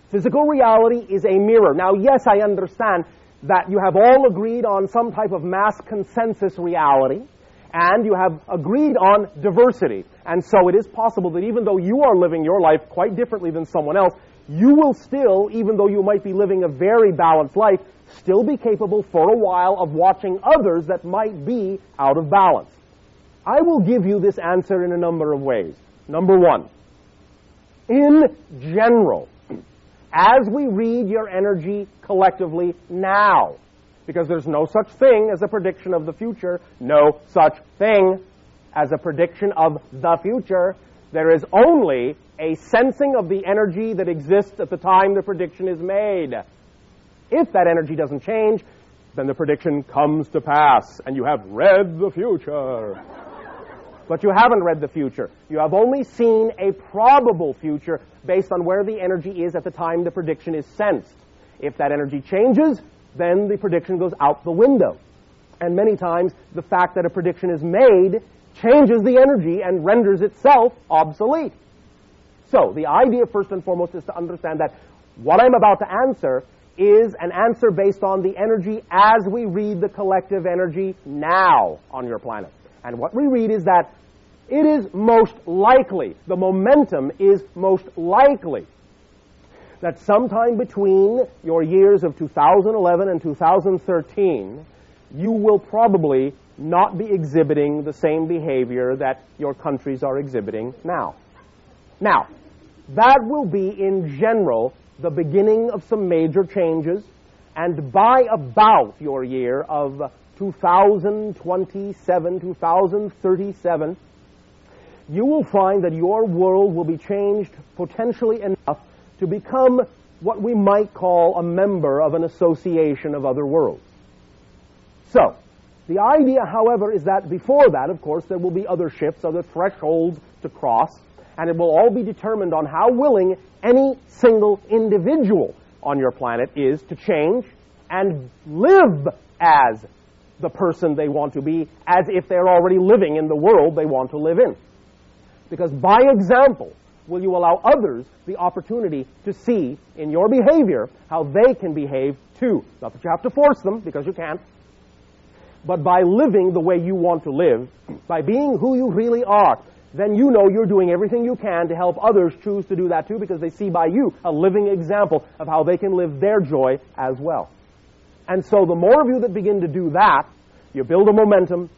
[SPEAKER 1] physical reality is a mirror. Now, yes, I understand that you have all agreed on some type of mass consensus reality, and you have agreed on diversity. And so it is possible that even though you are living your life quite differently than someone else, you will still, even though you might be living a very balanced life, still be capable for a while of watching others that might be out of balance. I will give you this answer in a number of ways. Number one, in general, as we read your energy collectively now, because there's no such thing as a prediction of the future, no such thing as a prediction of the future. There is only a sensing of the energy that exists at the time the prediction is made. If that energy doesn't change, then the prediction comes to pass, and you have read the future. But you haven't read the future. You have only seen a probable future based on where the energy is at the time the prediction is sensed. If that energy changes, then the prediction goes out the window. And many times, the fact that a prediction is made changes the energy and renders itself obsolete. So, the idea, first and foremost, is to understand that what I'm about to answer is an answer based on the energy as we read the collective energy now on your planet. And what we read is that it is most likely, the momentum is most likely, that sometime between your years of 2011 and 2013, you will probably not be exhibiting the same behavior that your countries are exhibiting now. Now, that will be, in general, the beginning of some major changes, and by about your year of 2027, 2037, you will find that your world will be changed potentially enough to become what we might call a member of an association of other worlds. So, the idea, however, is that before that, of course, there will be other shifts, other thresholds to cross, and it will all be determined on how willing any single individual on your planet is to change and live as the person they want to be, as if they're already living in the world they want to live in. Because by example, will you allow others the opportunity to see in your behavior how they can behave too. Not that you have to force them, because you can't, but by living the way you want to live, by being who you really are, then you know you're doing everything you can to help others choose to do that too, because they see by you a living example of how they can live their joy as well. And so the more of you that begin to do that, you build a momentum,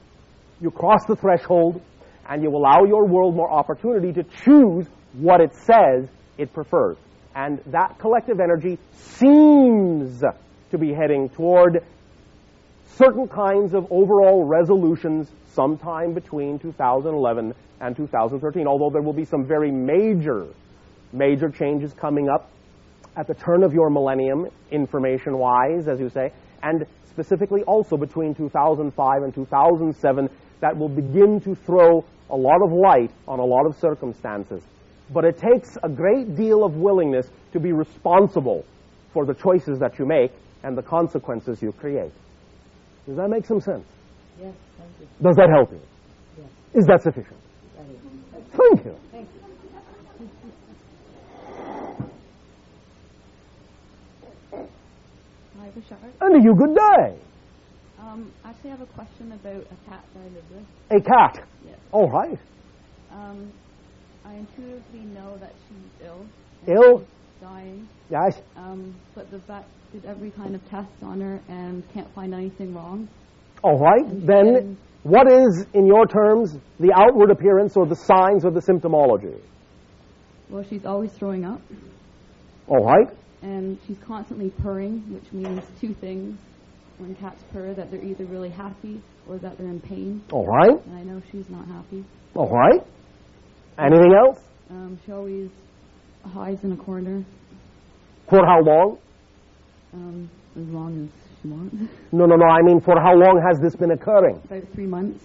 [SPEAKER 1] you cross the threshold, and you allow your world more opportunity to choose what it says it prefers. And that collective energy seems to be heading toward certain kinds of overall resolutions sometime between 2011 and 2013, although there will be some very major changes coming up at the turn of your millennium, information-wise, as you say, and specifically also between 2005 and 2007, that will begin to throw a lot of light on a lot of circumstances. But it takes a great deal of willingness to be responsible for the choices that you make and the consequences you create. Does that make some sense?
[SPEAKER 5] Yes, thank you.
[SPEAKER 1] Does that help you?
[SPEAKER 5] Yes.
[SPEAKER 1] Is that sufficient?
[SPEAKER 5] That is.
[SPEAKER 1] Thank you.
[SPEAKER 5] Thank you.
[SPEAKER 6] Hi, Bashar.
[SPEAKER 1] And to you, good day.
[SPEAKER 6] Actually, I have a question about a cat that I live with.
[SPEAKER 1] A cat.
[SPEAKER 6] Yes.
[SPEAKER 1] All right.
[SPEAKER 6] I intuitively know that she's ill,
[SPEAKER 2] Ill?
[SPEAKER 6] dying.
[SPEAKER 2] Yes.
[SPEAKER 6] But the vet did every kind of test on her and can't find anything wrong.
[SPEAKER 2] All right. Then what is, in your terms, the outward appearance or the signs or the symptomology?
[SPEAKER 6] Well, she's always throwing up,
[SPEAKER 2] All right.
[SPEAKER 6] and she's constantly purring, which means two things. When cats purr, that they're either really happy or that they're in pain.
[SPEAKER 2] All right.
[SPEAKER 6] And I know she's not happy.
[SPEAKER 2] All right. Anything else?
[SPEAKER 6] She always hides in a corner
[SPEAKER 2] For how long?
[SPEAKER 6] as long as she wants.
[SPEAKER 2] No. I mean, for how long has this been occurring?
[SPEAKER 6] About 3 months,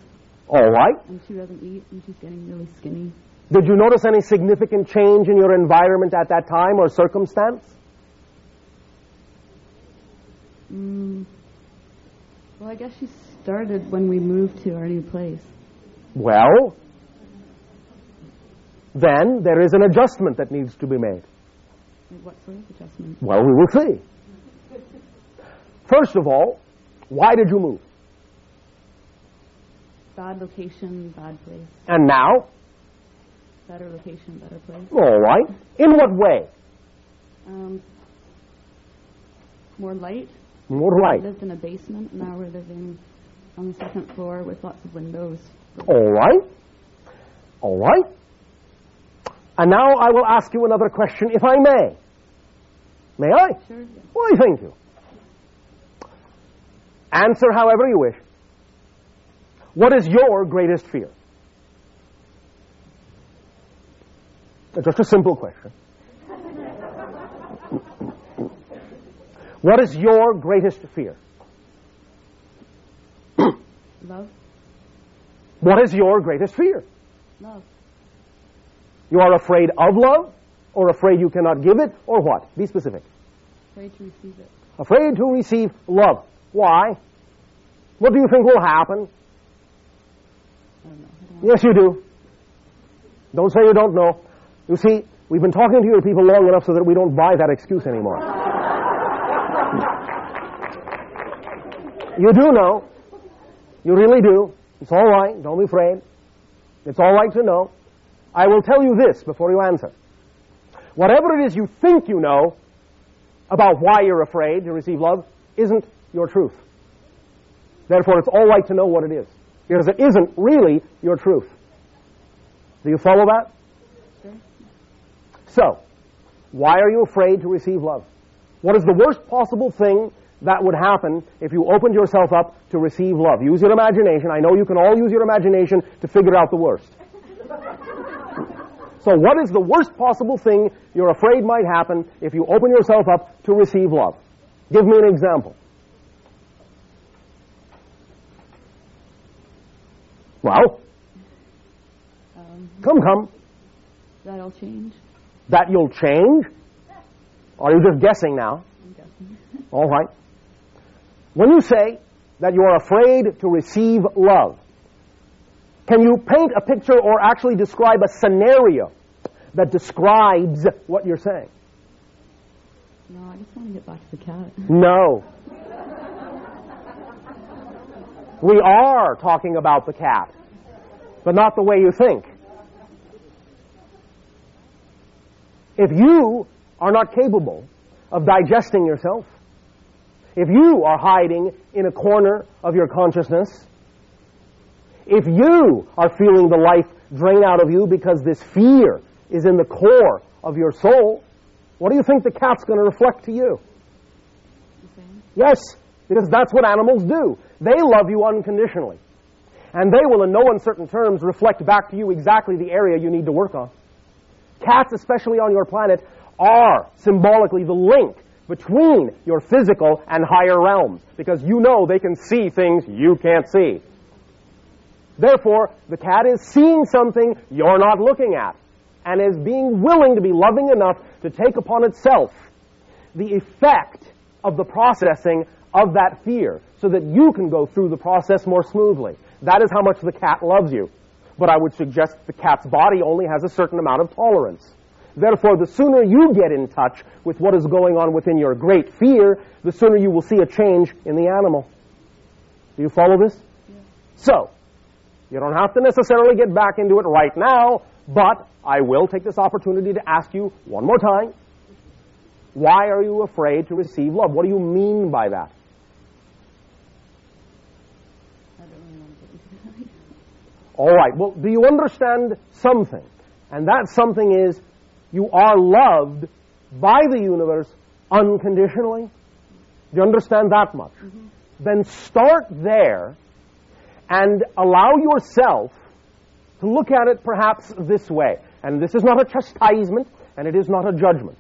[SPEAKER 2] All right.
[SPEAKER 6] and she doesn't eat, and she's getting really skinny.
[SPEAKER 2] Did you notice any significant change in your environment at that time or circumstance?
[SPEAKER 6] Well, I guess she started when we moved to our new place.
[SPEAKER 2] Well, then there is an adjustment that needs to be made.
[SPEAKER 6] Like, what sort of adjustment?
[SPEAKER 2] Well, we will see. First of all, why did you move?
[SPEAKER 6] Bad location, bad place.
[SPEAKER 2] And now?
[SPEAKER 6] Better location, better place.
[SPEAKER 2] All right. In what way?
[SPEAKER 6] More light.
[SPEAKER 2] More
[SPEAKER 6] We
[SPEAKER 2] right.
[SPEAKER 6] lived in a basement. Now we're living on the second floor with lots of windows.
[SPEAKER 2] All right. All right. And now I will ask you another question, if I may. May I?
[SPEAKER 6] Sure. Yeah.
[SPEAKER 2] Why, thank you. Answer however you wish. What is your greatest fear? Just a simple question. What is your greatest fear?
[SPEAKER 6] Love.
[SPEAKER 2] What is your greatest fear?
[SPEAKER 6] Love.
[SPEAKER 2] You are afraid of love, or afraid you cannot give it, or what? Be specific.
[SPEAKER 6] Afraid to receive it.
[SPEAKER 2] Afraid to receive love. Why? What do you think will happen?
[SPEAKER 6] I don't know. I don't know.
[SPEAKER 2] Yes, you do. Don't say you don't know. You see, we've been talking to your people long enough so that we don't buy that excuse anymore. You do know. You really do. It's all right. Don't be afraid. It's all right to know. I will tell you this before you answer. Whatever it is you think you know about why you're afraid to receive love isn't your truth. Therefore, it's all right to know what it is, because it isn't really your truth. Do you follow that?
[SPEAKER 6] Sure.
[SPEAKER 2] So, why are you afraid to receive love? What is the worst possible thing that would happen if you opened yourself up to receive love? Use your imagination. I know you can all use your imagination to figure out the worst. So what is the worst possible thing you're afraid might happen if you open yourself up to receive love? Give me an example. Well, come.
[SPEAKER 6] That'll change.
[SPEAKER 2] That you'll change? Or are you just guessing now?
[SPEAKER 6] I'm guessing.
[SPEAKER 2] All right. When you say that you are afraid to receive love, can you paint a picture or actually describe a scenario that describes what you're saying?
[SPEAKER 6] No, I just want to get back to the cat.
[SPEAKER 2] No. We are talking about the cat, but not the way you think. If you are not capable of digesting yourself, if you are hiding in a corner of your consciousness, if you are feeling the life drain out of you because this fear is in the core of your soul, what do you think the cat's going to reflect to you? Yes, because that's what animals do. They love you unconditionally. And they will, in no uncertain terms, reflect back to you exactly the area you need to work on. Cats, especially on your planet, are symbolically the link between your physical and higher realms, because you know they can see things you can't see. Therefore, the cat is seeing something you're not looking at, and is being willing to be loving enough to take upon itself the effect of the processing of that fear, so that you can go through the process more smoothly. That is how much the cat loves you. But I would suggest the cat's body only has a certain amount of tolerance. Therefore, the sooner you get in touch with what is going on within your great fear, the sooner you will see a change in the animal. Do you follow this?
[SPEAKER 6] Yeah.
[SPEAKER 2] So, you don't have to necessarily get back into it right now, But I will take this opportunity to ask you one more time, why are you afraid to receive love? What do you mean by that?
[SPEAKER 6] I don't really want to get into that.
[SPEAKER 2] All right, well, do you understand something? And that something is, you are loved by the universe unconditionally. Do you understand that much? Mm-hmm. Then start there and allow yourself to look at it perhaps this way. And this is not a chastisement, and it is not a judgment.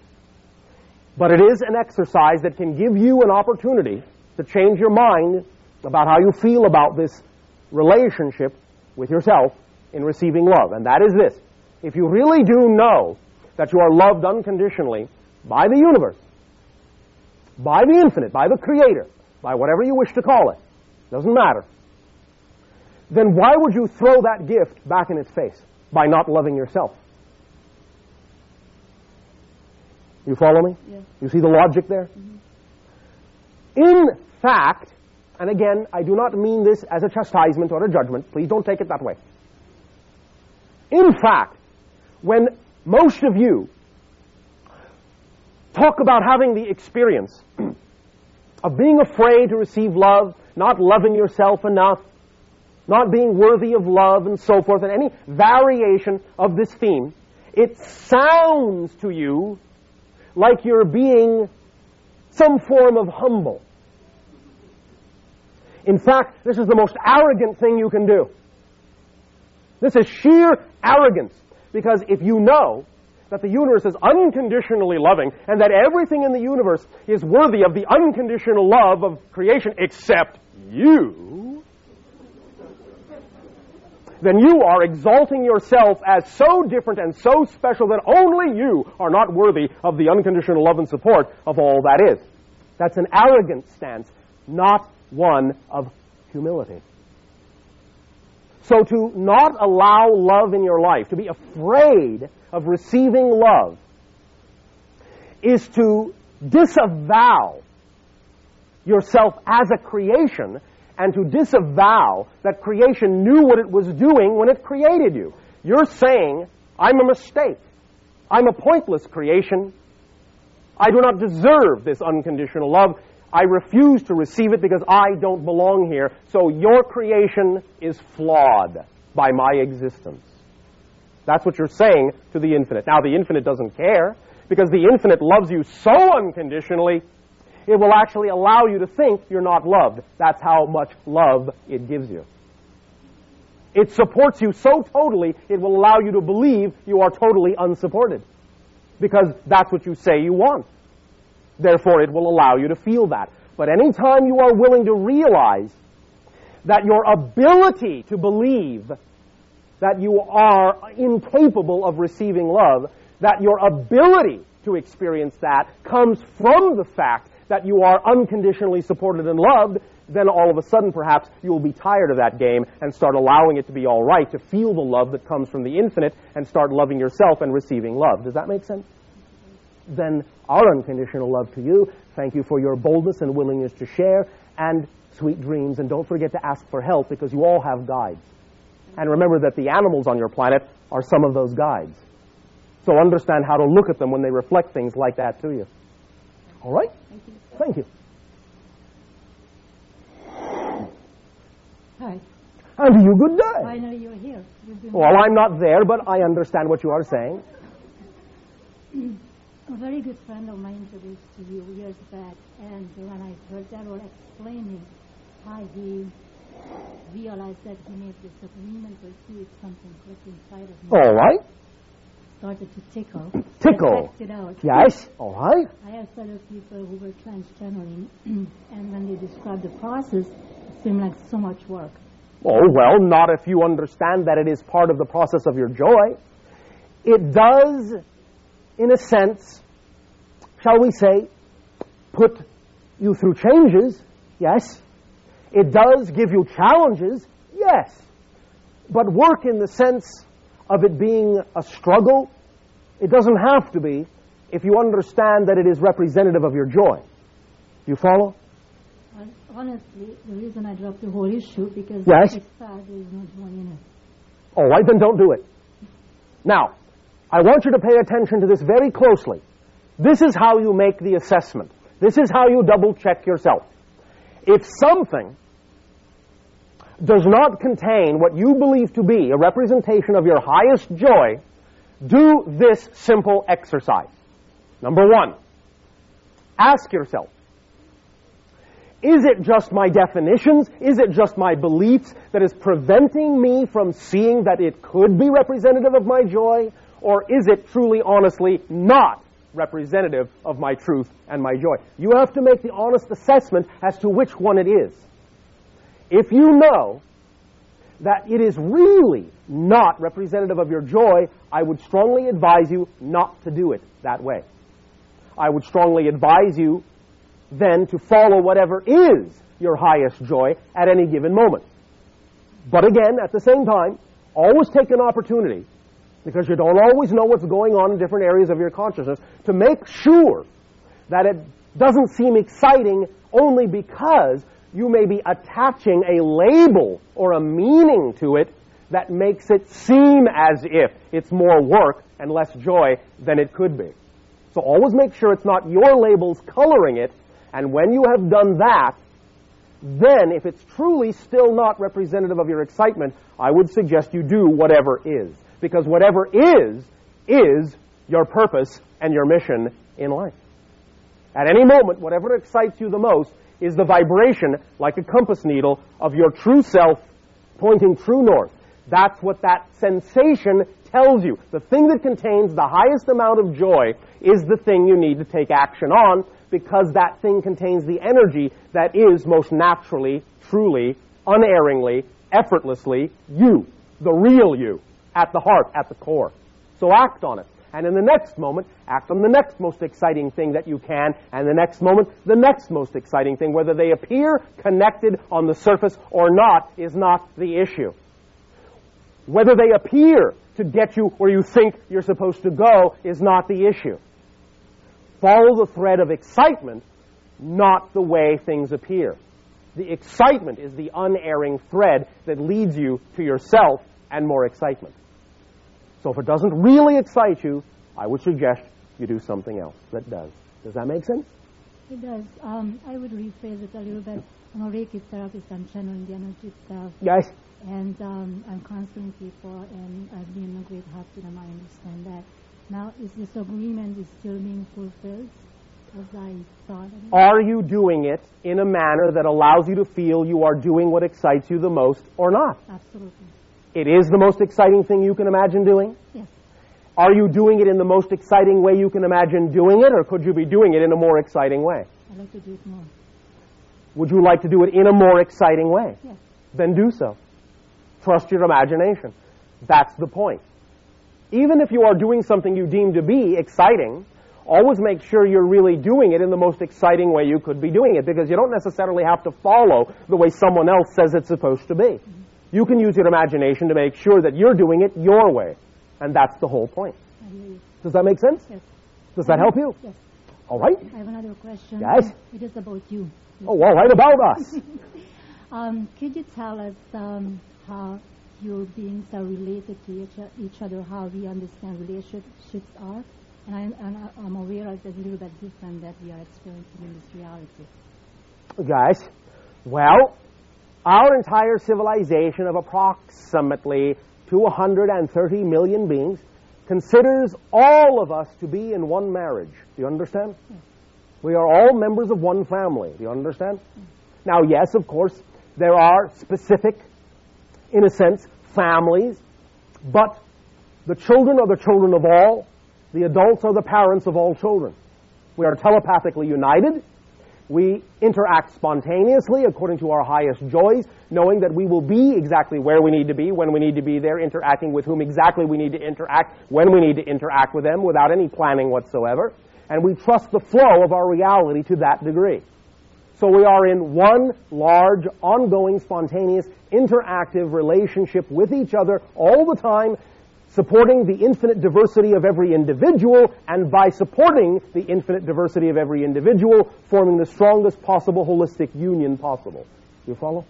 [SPEAKER 2] But it is an exercise that can give you an opportunity to change your mind about how you feel about this relationship with yourself in receiving love. And that is this. If you really do know that you are loved unconditionally by the universe, by the infinite, by the creator, by whatever you wish to call it, doesn't matter, then why would you throw that gift back in its face by not loving yourself? You follow me?
[SPEAKER 6] Yeah.
[SPEAKER 2] You see the logic there? Mm-hmm. In fact, and again, I do not mean this as a chastisement or a judgment. Please don't take it that way. In fact, when most of you talk about having the experience of being afraid to receive love, not loving yourself enough, not being worthy of love, and so forth, and any variation of this theme, it sounds to you like you're being some form of humble. In fact, this is the most arrogant thing you can do. This is sheer arrogance, because if you know that the universe is unconditionally loving and that everything in the universe is worthy of the unconditional love of creation except you, then you are exalting yourself as so different and so special that only you are not worthy of the unconditional love and support of all that is. That's an arrogant stance, not one of humility. So to not allow love in your life, to be afraid of receiving love, is to disavow yourself as a creation and to disavow that creation knew what it was doing when it created you. You're saying, I'm a mistake. I'm a pointless creation. I do not deserve this unconditional love. I refuse to receive it because I don't belong here. So your creation is flawed by my existence. That's what you're saying to the infinite. Now, the infinite doesn't care because the infinite loves you so unconditionally, it will actually allow you to think you're not loved. That's how much love it gives you. It supports you so totally, it will allow you to believe you are totally unsupported because that's what you say you want. Therefore, it will allow you to feel that. But anytime you are willing to realize that your ability to believe that you are incapable of receiving love, that your ability to experience that comes from the fact that you are unconditionally supported and loved, then all of a sudden perhaps you will be tired of that game and start allowing it to be all right to feel the love that comes from the infinite and start loving yourself and receiving love. Does that make sense? Then our unconditional love to you. Thank you for your boldness and willingness to share, and sweet dreams. And don't forget to ask for help because you all have guides. And remember that the animals on your planet are some of those guides. So understand how to look at them when they reflect things like that to you. All right?
[SPEAKER 6] Thank you.
[SPEAKER 2] Thank you.
[SPEAKER 5] Hi.
[SPEAKER 2] And to you, good day.
[SPEAKER 5] Finally, you're here.
[SPEAKER 2] Well, I'm not there, but I understand what you are saying.
[SPEAKER 7] A very good friend of mine introduced to you years back, and when I heard Darrell explaining how he realized that he made this agreement with you, something clicked inside of me.
[SPEAKER 2] All right.
[SPEAKER 7] Started to tickle.
[SPEAKER 2] Tickle.
[SPEAKER 7] I checked it out.
[SPEAKER 2] Yes. All right.
[SPEAKER 7] I have fellow people who were transchanneling, and when they described the process, it seemed like so much work.
[SPEAKER 2] Oh, well, not if you understand that it is part of the process of your joy. It does, in a sense, shall we say, put you through changes, yes. It does give you challenges, yes. But work in the sense of it being a struggle, it doesn't have to be if you understand that it is representative of your joy. Do you follow?
[SPEAKER 7] Well, honestly, the reason I dropped the whole issue, because
[SPEAKER 2] Yes.
[SPEAKER 7] it's sad there is no joy in it.
[SPEAKER 2] All right, then don't do it. Now, I want you to pay attention to this very closely. This is how you make the assessment. This is how you double-check yourself. If something does not contain what you believe to be a representation of your highest joy, do this simple exercise. Number one, ask yourself, is it just my definitions? Is it just my beliefs that is preventing me from seeing that it could be representative of my joy? Or is it truly, honestly, not representative of my truth and my joy? You have to make the honest assessment as to which one it is. If you know that it is really not representative of your joy, I would strongly advise you not to do it that way. I would strongly advise you then to follow whatever is your highest joy at any given moment. But again, at the same time, always take an opportunity, because you don't always know what's going on in different areas of your consciousness, to make sure that it doesn't seem exciting only because you may be attaching a label or a meaning to it that makes it seem as if it's more work and less joy than it could be. So always make sure it's not your labels coloring it, and when you have done that, then if it's truly still not representative of your excitement, I would suggest you do whatever is. Because whatever is your purpose and your mission in life. At any moment, whatever excites you the most is the vibration, like a compass needle, of your true self pointing true north. That's what that sensation tells you. The thing that contains the highest amount of joy is the thing you need to take action on, because that thing contains the energy that is most naturally, truly, unerringly, effortlessly you, the real you, at the heart, at the core. So act on it. And in the next moment, act on the next most exciting thing that you can, and the next moment, the next most exciting thing. Whether they appear connected on the surface or not is not the issue. Whether they appear to get you where you think you're supposed to go is not the issue. Follow the thread of excitement, not the way things appear. The excitement is the unerring thread that leads you to yourself and more excitement. So if it doesn't really excite you, I would suggest you do something else that does. Does that make sense?
[SPEAKER 7] It does. I would rephrase it a little bit. I'm a Reiki therapist. I'm channeling the energy stuff.
[SPEAKER 2] Yes.
[SPEAKER 7] And I'm counseling people, and I've been a great help to them. I understand that. Now, is this agreement is still being fulfilled as I thought of it?
[SPEAKER 2] Are you doing it in a manner that allows you to feel you are doing what excites you the most or not?
[SPEAKER 7] Absolutely.
[SPEAKER 2] It is the most exciting thing you can imagine doing?
[SPEAKER 7] Yes.
[SPEAKER 2] Are you doing it in the most exciting way you can imagine doing it, or could you be doing it in a more exciting way?
[SPEAKER 7] I'd like to do it more.
[SPEAKER 2] Would you like to do it in a more exciting way?
[SPEAKER 7] Yes.
[SPEAKER 2] Then do so. Trust your imagination. That's the point. Even if you are doing something you deem to be exciting, always make sure you're really doing it in the most exciting way you could be doing it, because you don't necessarily have to follow the way someone else says it's supposed to be. Mm-hmm. You can use your imagination to make sure that you're doing it your way, and that's the whole point. Does that make sense?
[SPEAKER 7] Yes.
[SPEAKER 2] Does that help you?
[SPEAKER 7] Yes.
[SPEAKER 2] All right.
[SPEAKER 7] I have another question.
[SPEAKER 2] Yes.
[SPEAKER 7] It is about you.
[SPEAKER 2] Oh, all right, about us.
[SPEAKER 7] Could you tell us how your beings are related to each other, how we understand relationships are? And I'm aware that it's a little bit different that we are experiencing in this reality.
[SPEAKER 2] Guys, well, our entire civilization of approximately 230 million beings considers all of us to be in one marriage. Do you understand?
[SPEAKER 7] Yes.
[SPEAKER 2] We are all members of one family. Do you understand? Yes. Now, yes, of course, there are specific, in a sense, families, but the children are the children of all. The adults are the parents of all children. We are telepathically united. We interact spontaneously according to our highest joys, knowing that we will be exactly where we need to be, when we need to be there, interacting with whom exactly we need to interact, when we need to interact with them, without any planning whatsoever. And we trust the flow of our reality to that degree. So we are in one large, ongoing, spontaneous, interactive relationship with each other all the time, supporting the infinite diversity of every individual, and by supporting the infinite diversity of every individual, forming the strongest possible holistic union possible. You follow?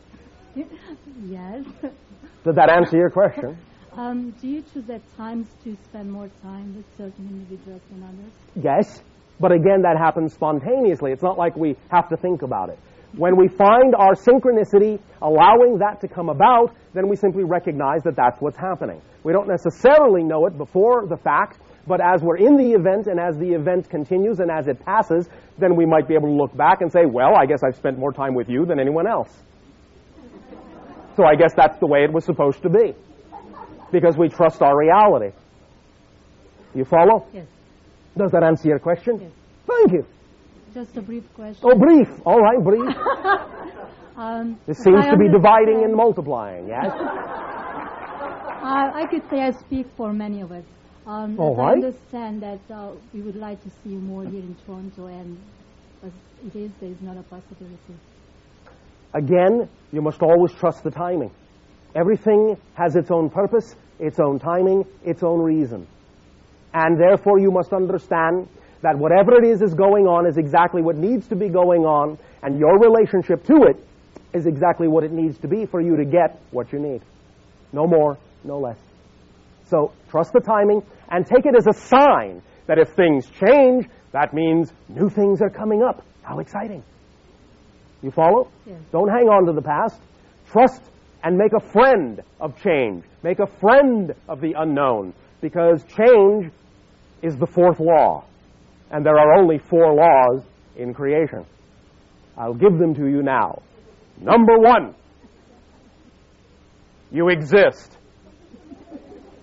[SPEAKER 7] Yes.
[SPEAKER 2] Did that answer your question?
[SPEAKER 7] Do you choose at times to spend more time with certain individuals than others?
[SPEAKER 2] Yes, but again, that happens spontaneously. It's not like we have to think about it. When we find our synchronicity allowing that to come about, then we simply recognize that that's what's happening. We don't necessarily know it before the fact, but as we're in the event and as the event continues and as it passes, then we might be able to look back and say, well, I guess I've spent more time with you than anyone else. So I guess that's the way it was supposed to be, because we trust our reality. You follow?
[SPEAKER 7] Yes.
[SPEAKER 2] Does that answer your question?
[SPEAKER 7] Yes.
[SPEAKER 2] Thank you.
[SPEAKER 7] Just a brief question.
[SPEAKER 2] Oh, brief. All right, brief. It seems to be dividing and multiplying, yes?
[SPEAKER 7] I could say I speak for many of us.
[SPEAKER 2] All
[SPEAKER 7] I
[SPEAKER 2] right.
[SPEAKER 7] understand that we would like to see you more here in Toronto, and as it is, there is not a possibility.
[SPEAKER 2] Again, you must always trust the timing. Everything has its own purpose, its own timing, its own reason. And therefore you must understand that whatever it is going on is exactly what needs to be going on, and your relationship to it is exactly what it needs to be for you to get what you need. No more, no less. So trust the timing and take it as a sign that if things change, that means new things are coming up. How exciting. You follow?
[SPEAKER 7] Yes.
[SPEAKER 2] Don't hang on to the past. Trust and make a friend of change. Make a friend of the unknown, because change is the fourth law. And there are only 4 laws in creation. I'll give them to you now. Number 1, you exist.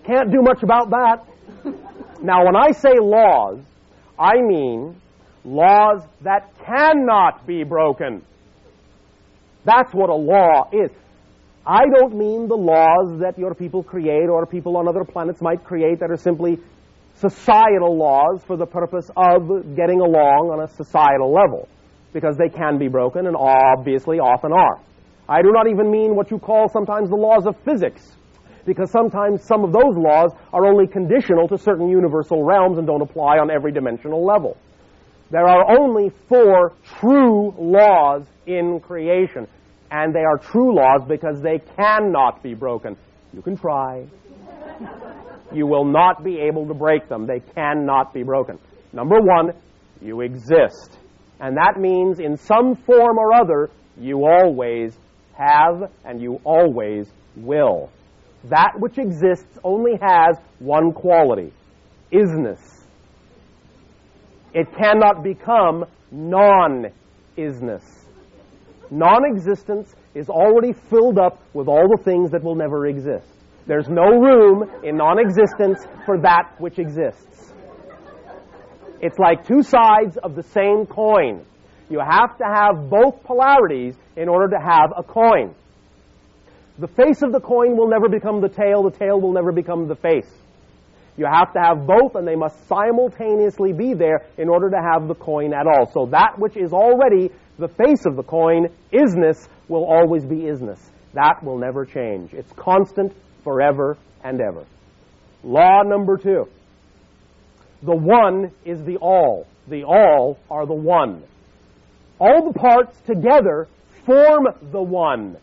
[SPEAKER 2] Can't do much about that. Now, when I say laws, I mean laws that cannot be broken. That's what a law is. I don't mean the laws that your people create or people on other planets might create that are simply societal laws for the purpose of getting along on a societal level, because they can be broken and obviously often are. I do not even mean what you call sometimes the laws of physics, because sometimes some of those laws are only conditional to certain universal realms and don't apply on every dimensional level. There are only 4 true laws in creation, and they are true laws because they cannot be broken. You can try. You will not be able to break them. They cannot be broken. Number 1, you exist. And that means in some form or other, you always have and you always will. That which exists only has one quality: isness. It cannot become non-isness. Non-existence is already filled up with all the things that will never exist. There's no room in non-existence for that which exists. It's like 2 sides of the same coin. You have to have both polarities in order to have a coin. The face of the coin will never become the tail will never become the face. You have to have both, and they must simultaneously be there in order to have the coin at all. So that which is already the face of the coin, isness, will always be isness. That will never change. It's constant forever and ever. Law number 2. The one is the all. The all are the one. All the parts together form the one.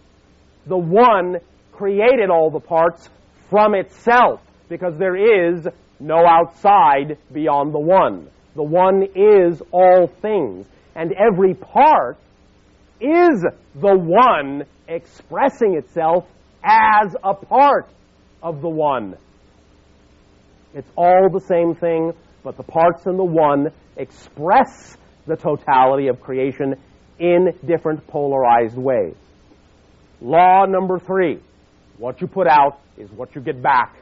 [SPEAKER 2] The one created all the parts from itself, because there is no outside beyond the one. The one is all things, and every part is the one expressing itself as a part of the one. It's all the same thing, but the parts in the one express the totality of creation in different polarized ways. Law number 3, what you put out is what you get back.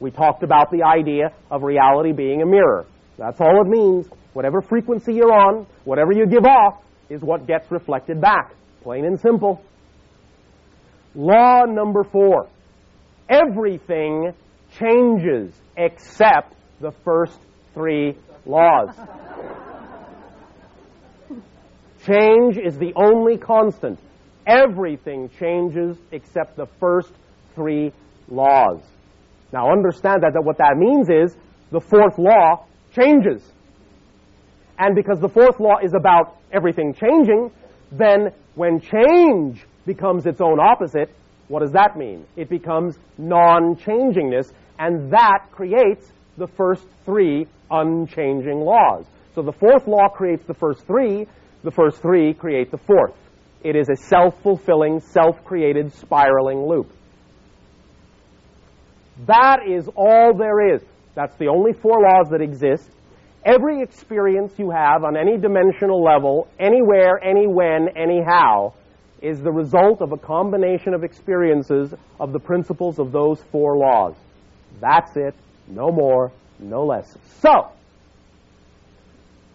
[SPEAKER 2] We talked about the idea of reality being a mirror. That's all it means. Whatever frequency you're on, whatever you give off, is what gets reflected back. Plain and simple. Law number 4. Everything changes except the first 3 laws. Change is the only constant. Everything changes except the first 3 laws. Now understand that what that means is the 4th law changes. And because the 4th law is about everything changing, then when change becomes its own opposite, What does that mean? It becomes non-changingness, and that creates the first three unchanging laws. So the fourth law creates the first three create the fourth. It is a self-fulfilling, self-created, spiraling loop. That is all there is. That's the only four laws that exist. Every experience you have on any dimensional level, anywhere, any when, anyhow, is the result of a combination of experiences of the principles of those four laws. That's it. No more, no less. So,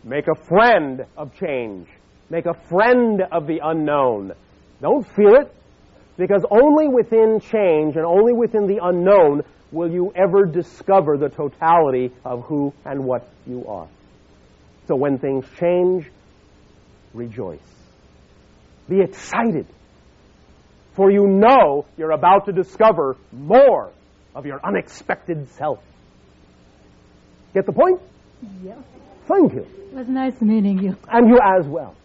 [SPEAKER 2] make a friend of change. Make a friend of the unknown. Don't fear it, because only within change and only within the unknown will you ever discover the totality of who and what you are. So when things change, rejoice. Be excited, for you know you're about to discover more of your unexpected self. Get the point?
[SPEAKER 7] Yeah.
[SPEAKER 2] Thank you.
[SPEAKER 7] It was nice meeting you.
[SPEAKER 2] And you as well.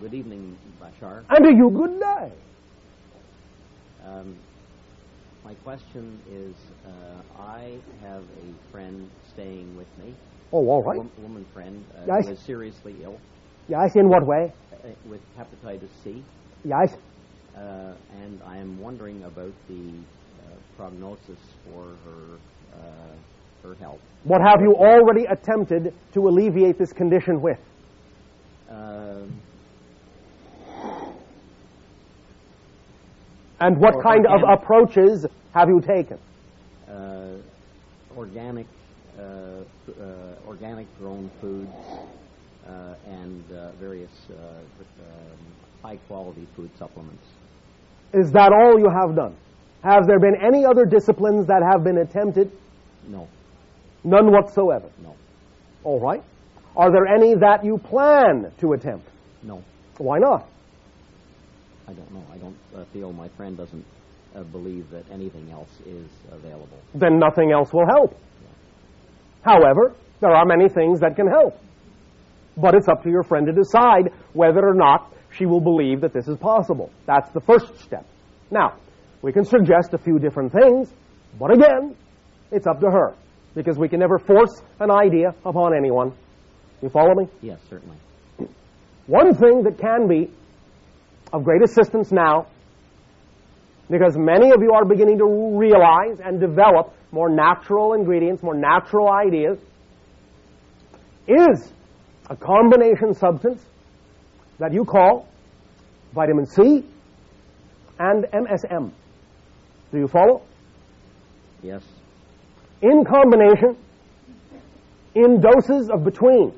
[SPEAKER 8] Good evening, Bashar.
[SPEAKER 2] And to you, good day.
[SPEAKER 8] My question is, I have a friend staying with me.
[SPEAKER 2] Oh, all right.
[SPEAKER 8] A woman friend
[SPEAKER 2] Yes.
[SPEAKER 8] who is seriously ill
[SPEAKER 2] Yes, in what way?
[SPEAKER 8] with hepatitis C.
[SPEAKER 2] Yes.
[SPEAKER 8] And I am wondering about the prognosis for her health.
[SPEAKER 2] What have you already attempted to alleviate this condition with? And what kind of approaches have you taken?
[SPEAKER 8] Organic grown foods and various high quality food supplements.
[SPEAKER 2] Is that all you have done? Have there been any other disciplines that have been attempted?
[SPEAKER 8] No.
[SPEAKER 2] None whatsoever?
[SPEAKER 8] No.
[SPEAKER 2] All right. Are there any that you plan to attempt?
[SPEAKER 8] No.
[SPEAKER 2] Why not?
[SPEAKER 8] I don't know. I don't feel my friend doesn't believe that anything else is available.
[SPEAKER 2] Then nothing else will help. However, there are many things that can help. But it's up to your friend to decide whether or not she will believe that this is possible. That's the first step. Now, we can suggest a few different things, but again, it's up to her, because we can never force an idea upon anyone. You follow me?
[SPEAKER 8] Yes, certainly.
[SPEAKER 2] One thing that can be of great assistance now, because many of you are beginning to realize and develop more natural ingredients, more natural ideas, is a combination substance that you call vitamin C and MSM. Do you follow?
[SPEAKER 8] Yes.
[SPEAKER 2] In combination, in doses of between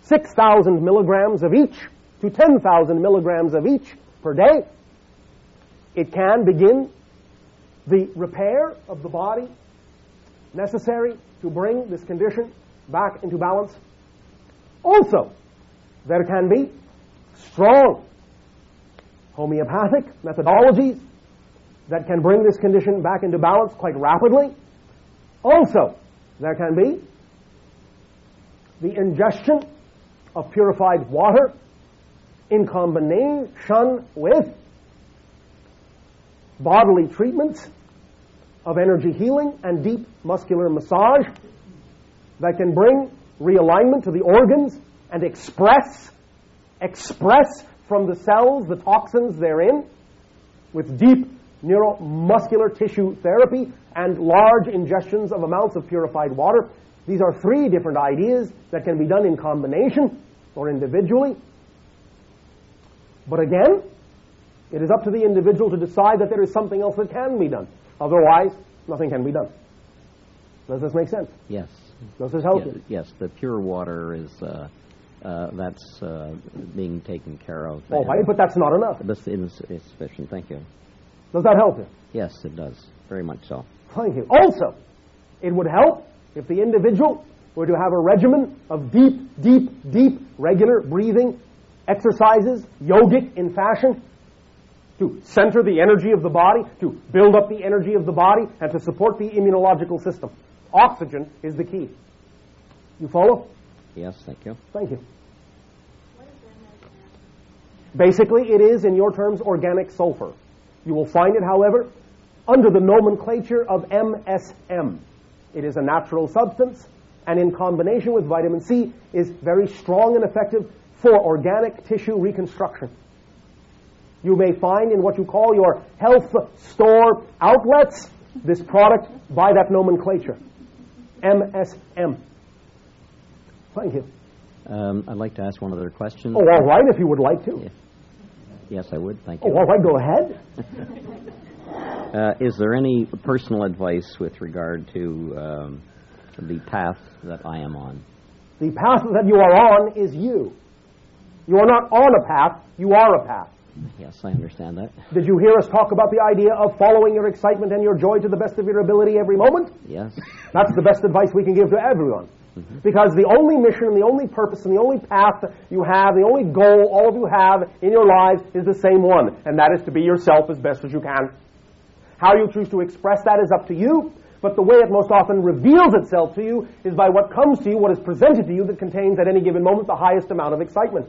[SPEAKER 2] 6,000 milligrams of each to 10,000 milligrams of each per day, it can begin the repair of the body necessary to bring this condition back into balance. Also, there can be strong homeopathic methodologies that can bring this condition back into balance quite rapidly. Also, there can be the ingestion of purified water in combination with bodily treatments of energy healing and deep muscular massage that can bring realignment to the organs and express from the cells the toxins therein with deep neuromuscular tissue therapy and large ingestions of amounts of purified water. These are three different ideas that can be done in combination or individually. But again, it is up to the individual to decide that there is something else that can be done. Otherwise, nothing can be done. Does this make sense?
[SPEAKER 8] Yes.
[SPEAKER 2] Does this help you?
[SPEAKER 8] Yes, the pure water is that's being taken care of.
[SPEAKER 2] All right, but that's not enough.
[SPEAKER 8] This is sufficient. Thank you.
[SPEAKER 2] Does that help you?
[SPEAKER 8] Yes, it does. Very much so.
[SPEAKER 2] Thank you. Also, it would help if the individual were to have a regimen of deep, regular breathing exercises, yogic in fashion, to center the energy of the body, to build up the energy of the body, and to support the immunological system. Oxygen is the key. You follow?
[SPEAKER 8] Yes, thank you.
[SPEAKER 2] Thank you. Basically, it is, in your terms, organic sulfur. You will find it, however, under the nomenclature of MSM. It is a natural substance, and in combination with vitamin C, is very strong and effective for organic tissue reconstruction. You may find in what you call your health store outlets this product by that nomenclature, MSM. Thank you.
[SPEAKER 8] I'd like to ask one other question.
[SPEAKER 2] Oh, all right, if you would like to.
[SPEAKER 8] Yes, I would. Thank you.
[SPEAKER 2] Oh, all right, go ahead.
[SPEAKER 8] Is there any personal advice with regard to the path that I am on?
[SPEAKER 2] The path that you are on is you. You are not on a path, you are a path.
[SPEAKER 8] Yes, I understand that.
[SPEAKER 2] Did you hear us talk about the idea of following your excitement and your joy to the best of your ability every moment?
[SPEAKER 8] Yes.
[SPEAKER 2] That's the best advice we can give to everyone. Mm-hmm. Because the only mission and the only purpose and the only path you have, the only goal all of you have in your lives is the same one, and that is to be yourself as best as you can. How you choose to express that is up to you, but the way it most often reveals itself to you is by what comes to you, what is presented to you that contains at any given moment the highest amount of excitement.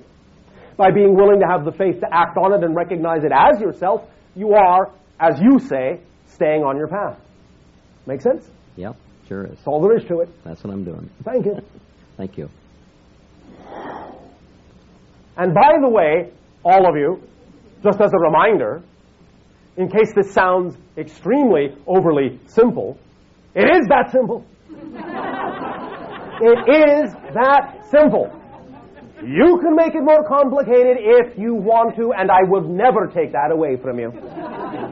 [SPEAKER 2] By being willing to have the faith to act on it and recognize it as yourself, you are, as you say, staying on your path. Make sense?
[SPEAKER 8] Yep, sure is.
[SPEAKER 2] That's all there is to it.
[SPEAKER 8] That's what I'm doing.
[SPEAKER 2] Thank you.
[SPEAKER 8] Thank you.
[SPEAKER 2] And by the way, all of you, just as a reminder, in case this sounds extremely overly simple, it is that simple. It is that simple. You can make it more complicated if you want to, and I would never take that away from you.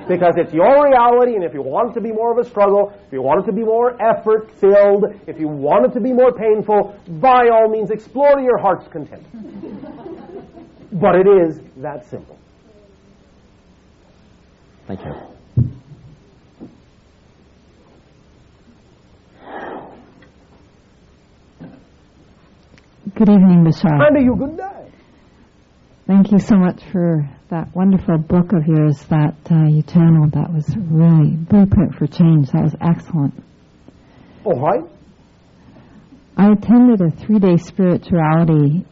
[SPEAKER 2] Because it's your reality, and if you want it to be more of a struggle, if you want it to be more effort-filled, if you want it to be more painful, by all means explore to your heart's content. But it is that simple.
[SPEAKER 8] Thank you.
[SPEAKER 9] Good evening, Bashar.
[SPEAKER 2] And to you, good day.
[SPEAKER 9] Thank you so much for that wonderful book of yours that you channeled. That was really Blueprint for Change. That was excellent.
[SPEAKER 2] All right.
[SPEAKER 9] I attended a 3-day spirituality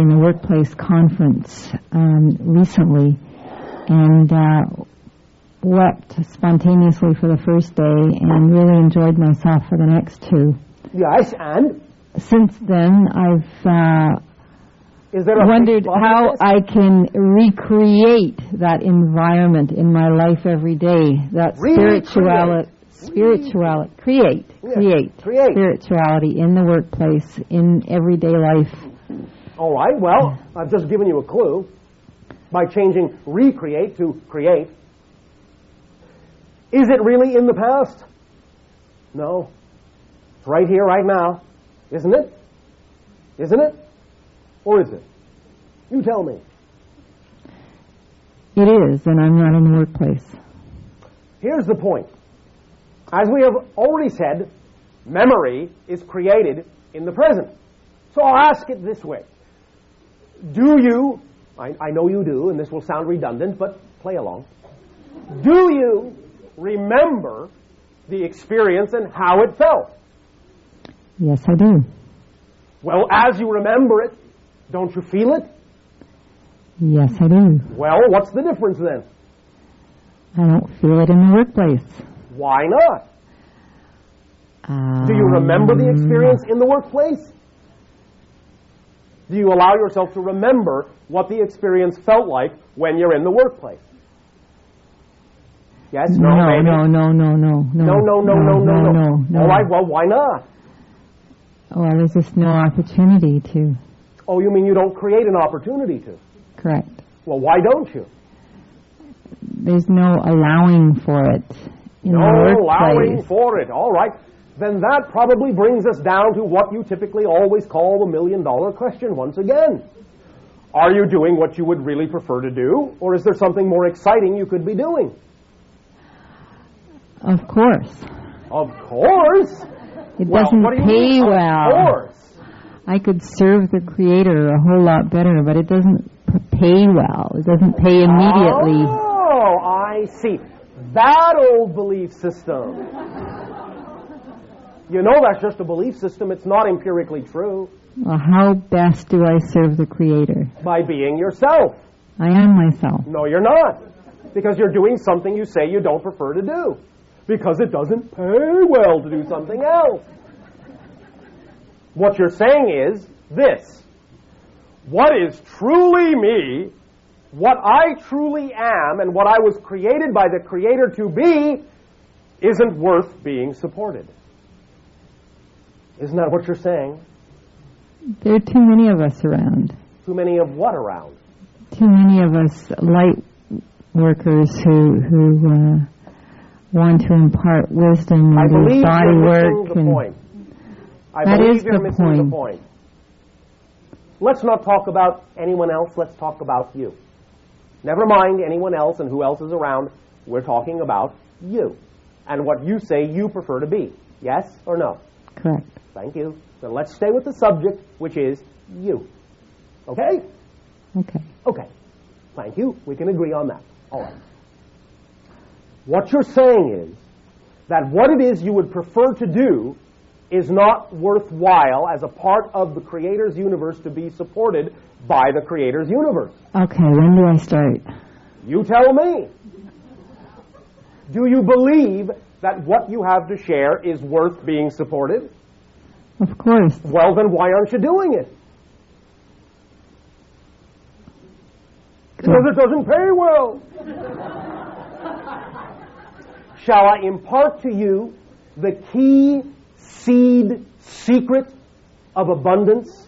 [SPEAKER 9] in the workplace conference recently, and wept spontaneously for the first day and really enjoyed myself for the next 2.
[SPEAKER 2] Yes, and?
[SPEAKER 9] Since then, I've wondered how I can recreate that environment in my life every day. That spirituality, create spirituality in the workplace, in everyday life.
[SPEAKER 2] All right, well, I've just given you a clue by changing recreate to create. Is it really in the past? No. It's right here, right now. Isn't it? Isn't it? Or is it? You tell me.
[SPEAKER 9] It is, and I'm not in the workplace.
[SPEAKER 2] Here's the point. As we have already said, memory is created in the present. So I'll ask it this way. Do you, I know you do, and this will sound redundant, but play along. Do you remember the experience and how it felt?
[SPEAKER 9] Yes, I do.
[SPEAKER 2] Well, as you remember it, don't you feel it?
[SPEAKER 9] Yes, I do.
[SPEAKER 2] Well, what's the difference then?
[SPEAKER 9] I don't feel it in the workplace.
[SPEAKER 2] Why not? Do you remember the experience in the workplace? Do you allow yourself to remember what the experience felt like when you're in the workplace? Yes, no, maybe? No. All right, well, why not?
[SPEAKER 9] Well, there's just no opportunity to.
[SPEAKER 2] Oh, you mean you don't create an opportunity to?
[SPEAKER 9] Correct.
[SPEAKER 2] Well, why don't you?
[SPEAKER 9] There's no allowing for it in the workplace.
[SPEAKER 2] No allowing for it. All right. Then that probably brings us down to what you typically always call the million-dollar question once again. Are you doing what you would really prefer to do, or is there something more exciting you could be doing?
[SPEAKER 9] Of course.
[SPEAKER 2] Of course?
[SPEAKER 9] It doesn't pay well.
[SPEAKER 2] Of course.
[SPEAKER 9] I could serve the Creator a whole lot better, but it doesn't pay well. It doesn't pay immediately.
[SPEAKER 2] Oh, I see. That old belief system. You know that's just a belief system. It's not empirically true.
[SPEAKER 9] Well, how best do I serve the Creator?
[SPEAKER 2] By being yourself.
[SPEAKER 9] I am myself.
[SPEAKER 2] No, you're not. Because you're doing something you say you don't prefer to do. Because it doesn't pay well to do something else. What you're saying is this. What is truly me, what I truly am, and what I was created by the Creator to be, isn't worth being supported. Isn't that what you're saying?
[SPEAKER 9] There are too many of us around.
[SPEAKER 2] Too many of what around?
[SPEAKER 9] Too many of us light workers who want to impart wisdom and do body work.
[SPEAKER 2] The point. I
[SPEAKER 9] that
[SPEAKER 2] believe
[SPEAKER 9] is
[SPEAKER 2] you're
[SPEAKER 9] the
[SPEAKER 2] missing the point. Let's not talk about anyone else. Let's talk about you. Never mind anyone else and who else is around. We're talking about you and what you say you prefer to be. Yes or no?
[SPEAKER 9] Correct.
[SPEAKER 2] Thank you. So let's stay with the subject, which is you. Okay?
[SPEAKER 9] Okay.
[SPEAKER 2] Okay. Thank you. We can agree on that. All right. What you're saying is that what it is you would prefer to do is not worthwhile as a part of the Creator's universe to be supported by the Creator's universe.
[SPEAKER 9] Okay, when do I start?
[SPEAKER 2] You tell me. Do you believe that what you have to share is worth being supported?
[SPEAKER 9] Of course.
[SPEAKER 2] Well, then why aren't you doing it? Because it doesn't pay well. Shall I impart to you the key seed secret of abundance?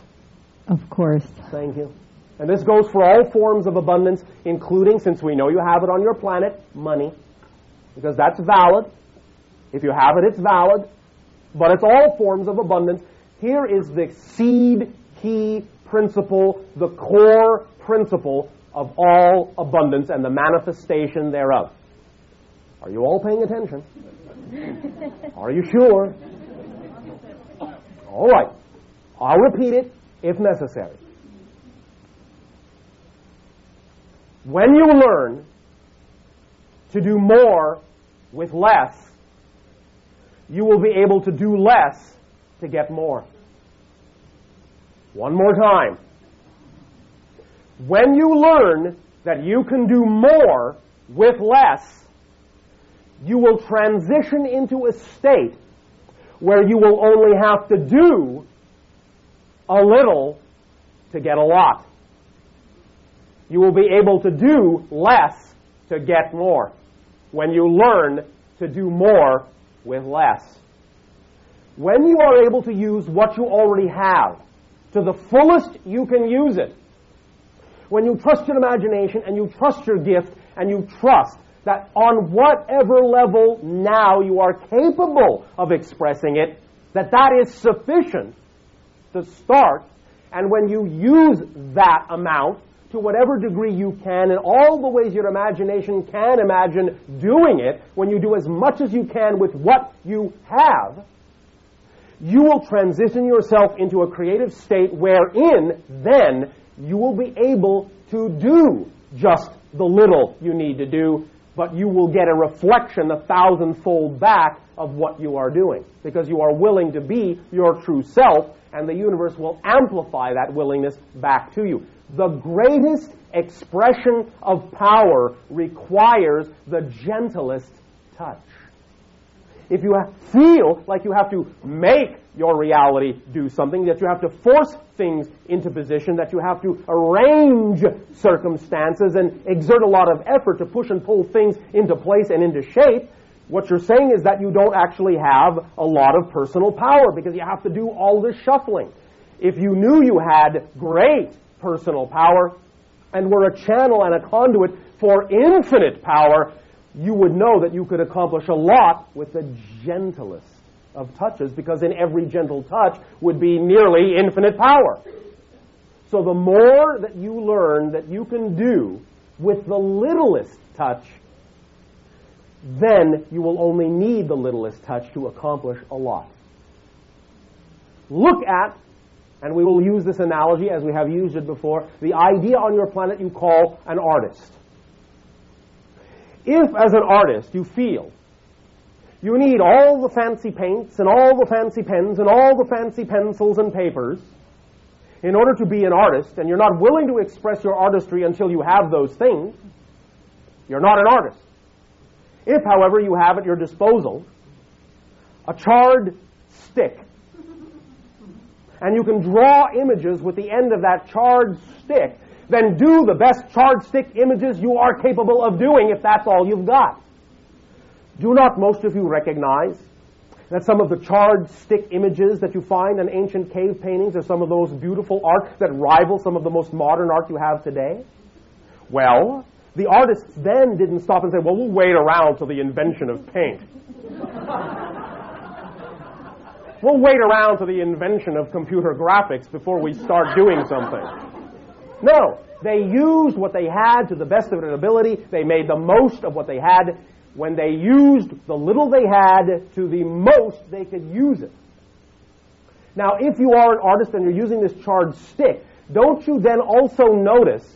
[SPEAKER 9] Of course.
[SPEAKER 2] Thank you. And this goes for all forms of abundance, including, since we know you have it on your planet, money. Because that's valid. If you have it, it's valid. But it's all forms of abundance. Here is the seed key principle, the core principle of all abundance and the manifestation thereof. Are you all paying attention? Are you sure? All right. I'll repeat it if necessary. When you learn to do more with less, you will be able to do less to get more. One more time. When you learn that you can do more with less, you will transition into a state where you will only have to do a little to get a lot. You will be able to do less to get more when you learn to do more with less. When you are able to use what you already have to the fullest you can use it, when you trust your imagination and you trust your gift and you trust that on whatever level now you are capable of expressing it, that is sufficient to start, and when you use that amount to whatever degree you can in all the ways your imagination can imagine doing it, when you do as much as you can with what you have, you will transition yourself into a creative state wherein then you will be able to do just the little you need to do, but you will get a reflection 1,000-fold back of what you are doing, because you are willing to be your true self, and the universe will amplify that willingness back to you. The greatest expression of power requires the gentlest touch. If you feel like you have to make your reality do something, that you have to force things into position, that you have to arrange circumstances and exert a lot of effort to push and pull things into place and into shape, what you're saying is that you don't actually have a lot of personal power because you have to do all this shuffling. If you knew you had great personal power and were a channel and a conduit for infinite power, you would know that you could accomplish a lot with the gentlest of touches, because in every gentle touch would be nearly infinite power. So the more that you learn that you can do with the littlest touch, then you will only need the littlest touch to accomplish a lot. Look at, and we will use this analogy as we have used it before, the idea on your planet you call an artist. If, as an artist, you feel You need all the fancy paints and all the fancy pens and all the fancy pencils and papers in order to be an artist, and you're not willing to express your artistry until you have those things, you're not an artist. If, however, you have at your disposal a charred stick, and you can draw images with the end of that charred stick, then do the best charred stick images you are capable of doing if that's all you've got. Do not most of you recognize that some of the charred stick images that you find in ancient cave paintings are some of the most beautiful art that rival some of the most modern art you have today? Well, the artists then didn't stop and say, well, we'll wait around till the invention of paint. We'll wait around to the invention of computer graphics before we start doing something. No, they used what they had to the best of their ability. They made the most of what they had. When they used the little they had to the most they could use it. Now, if you are an artist and you're using this charred stick, don't you then also notice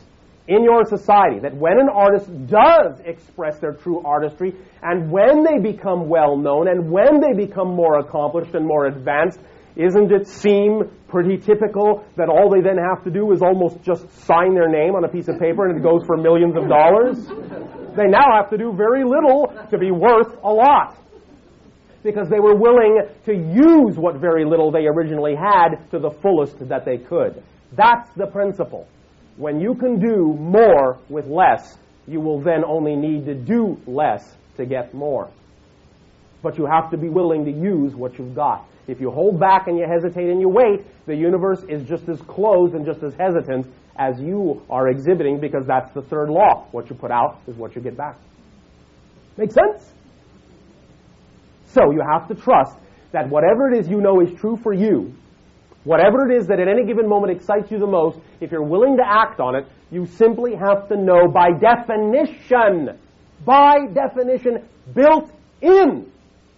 [SPEAKER 2] in your society that when an artist does express their true artistry, and when they become well known, and when they become more accomplished and more advanced, isn't it seem pretty typical that all they then have to do is almost just sign their name on a piece of paper and it goes for millions of dollars? They now have to do very little to be worth a lot, because they were willing to use what very little they originally had to the fullest that they could. That's the principle. When you can do more with less, you will then only need to do less to get more. But you have to be willing to use what you've got. If you hold back and you hesitate and you wait, the universe is just as closed and just as hesitant as you are exhibiting, because that's the third law. What you put out is what you get back. Make sense? So you have to trust that whatever it is you know is true for you, whatever it is that at any given moment excites you the most, if you're willing to act on it, you simply have to know by definition, built in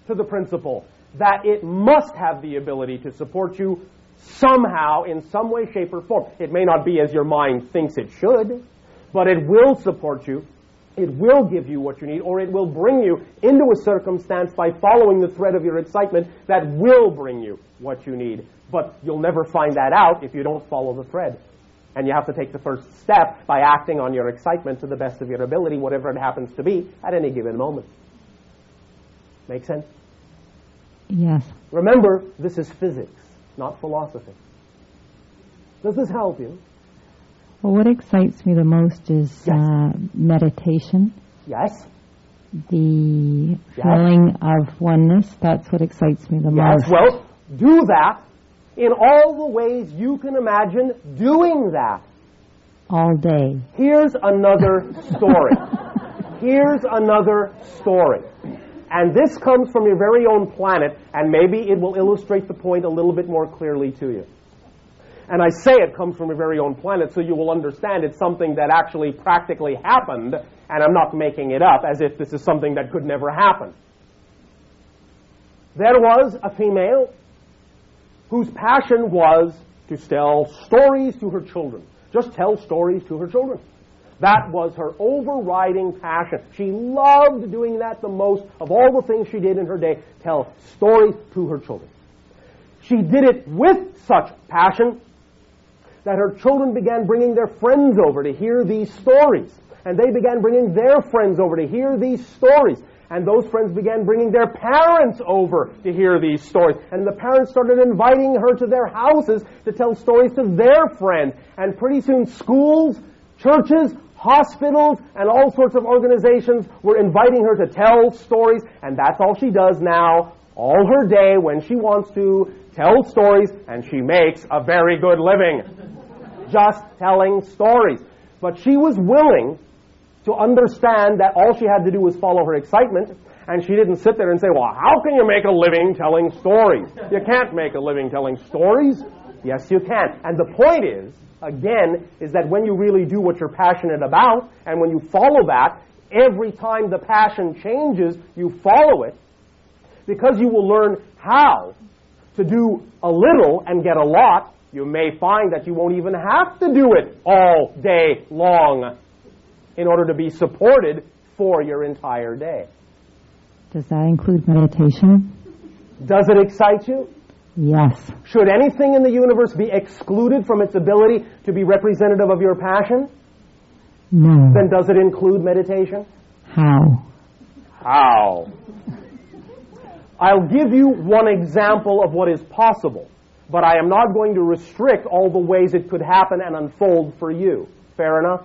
[SPEAKER 2] to the principle, that it must have the ability to support you somehow, in some way, shape, or form. It may not be as your mind thinks it should, but it will support you. It will give you what you need, or it will bring you into a circumstance by following the thread of your excitement that will bring you what you need. But you'll never find that out if you don't follow the thread. And you have to take the first step by acting on your excitement to the best of your ability, whatever it happens to be, at any given moment. Make sense?
[SPEAKER 9] Yes.
[SPEAKER 2] Remember, this is physics, not philosophy. Does this help you?
[SPEAKER 9] Well, what excites me the most is meditation.
[SPEAKER 2] Yes.
[SPEAKER 9] The feeling of oneness. That's what excites me the most.
[SPEAKER 2] Well, do that in all the ways you can imagine doing that.
[SPEAKER 9] All day.
[SPEAKER 2] Here's another story. And this comes from your very own planet, and maybe it will illustrate the point a little bit more clearly to you. And I say it comes from your very own planet so you will understand it's something that actually practically happened, and I'm not making it up as if this is something that could never happen. There was a female whose passion was to tell stories to her children. Just tell stories to her children. That was her overriding passion. She loved doing that the most of all the things she did in her day, tell stories to her children. She did it with such passion that her children began bringing their friends over to hear these stories. And they began bringing their friends over to hear these stories. And those friends began bringing their parents over to hear these stories. And the parents started inviting her to their houses to tell stories to their friends. And pretty soon schools, churches, hospitals, and all sorts of organizations were inviting her to tell stories. And that's all she does now, all her day, when she wants to tell stories. And she makes a very good living just telling stories. But she was willing to understand that all she had to do was follow her excitement, and she didn't sit there and say, well, how can you make a living telling stories? You can't make a living telling stories. Yes, you can. And the point is, again, is that when you really do what you're passionate about, and when you follow that, every time the passion changes, you follow it, because you will learn how to do a little and get a lot. You may find that you won't even have to do it all day long in order to be supported for your entire day.
[SPEAKER 9] Does that include meditation?
[SPEAKER 2] Does it excite you?
[SPEAKER 9] Yes.
[SPEAKER 2] Should anything in the universe be excluded from its ability to be representative of your passion?
[SPEAKER 9] No.
[SPEAKER 2] Then does it include meditation?
[SPEAKER 9] How?
[SPEAKER 2] How? I'll give you one example of what is possible, but I am not going to restrict all the ways it could happen and unfold for you. Fair enough?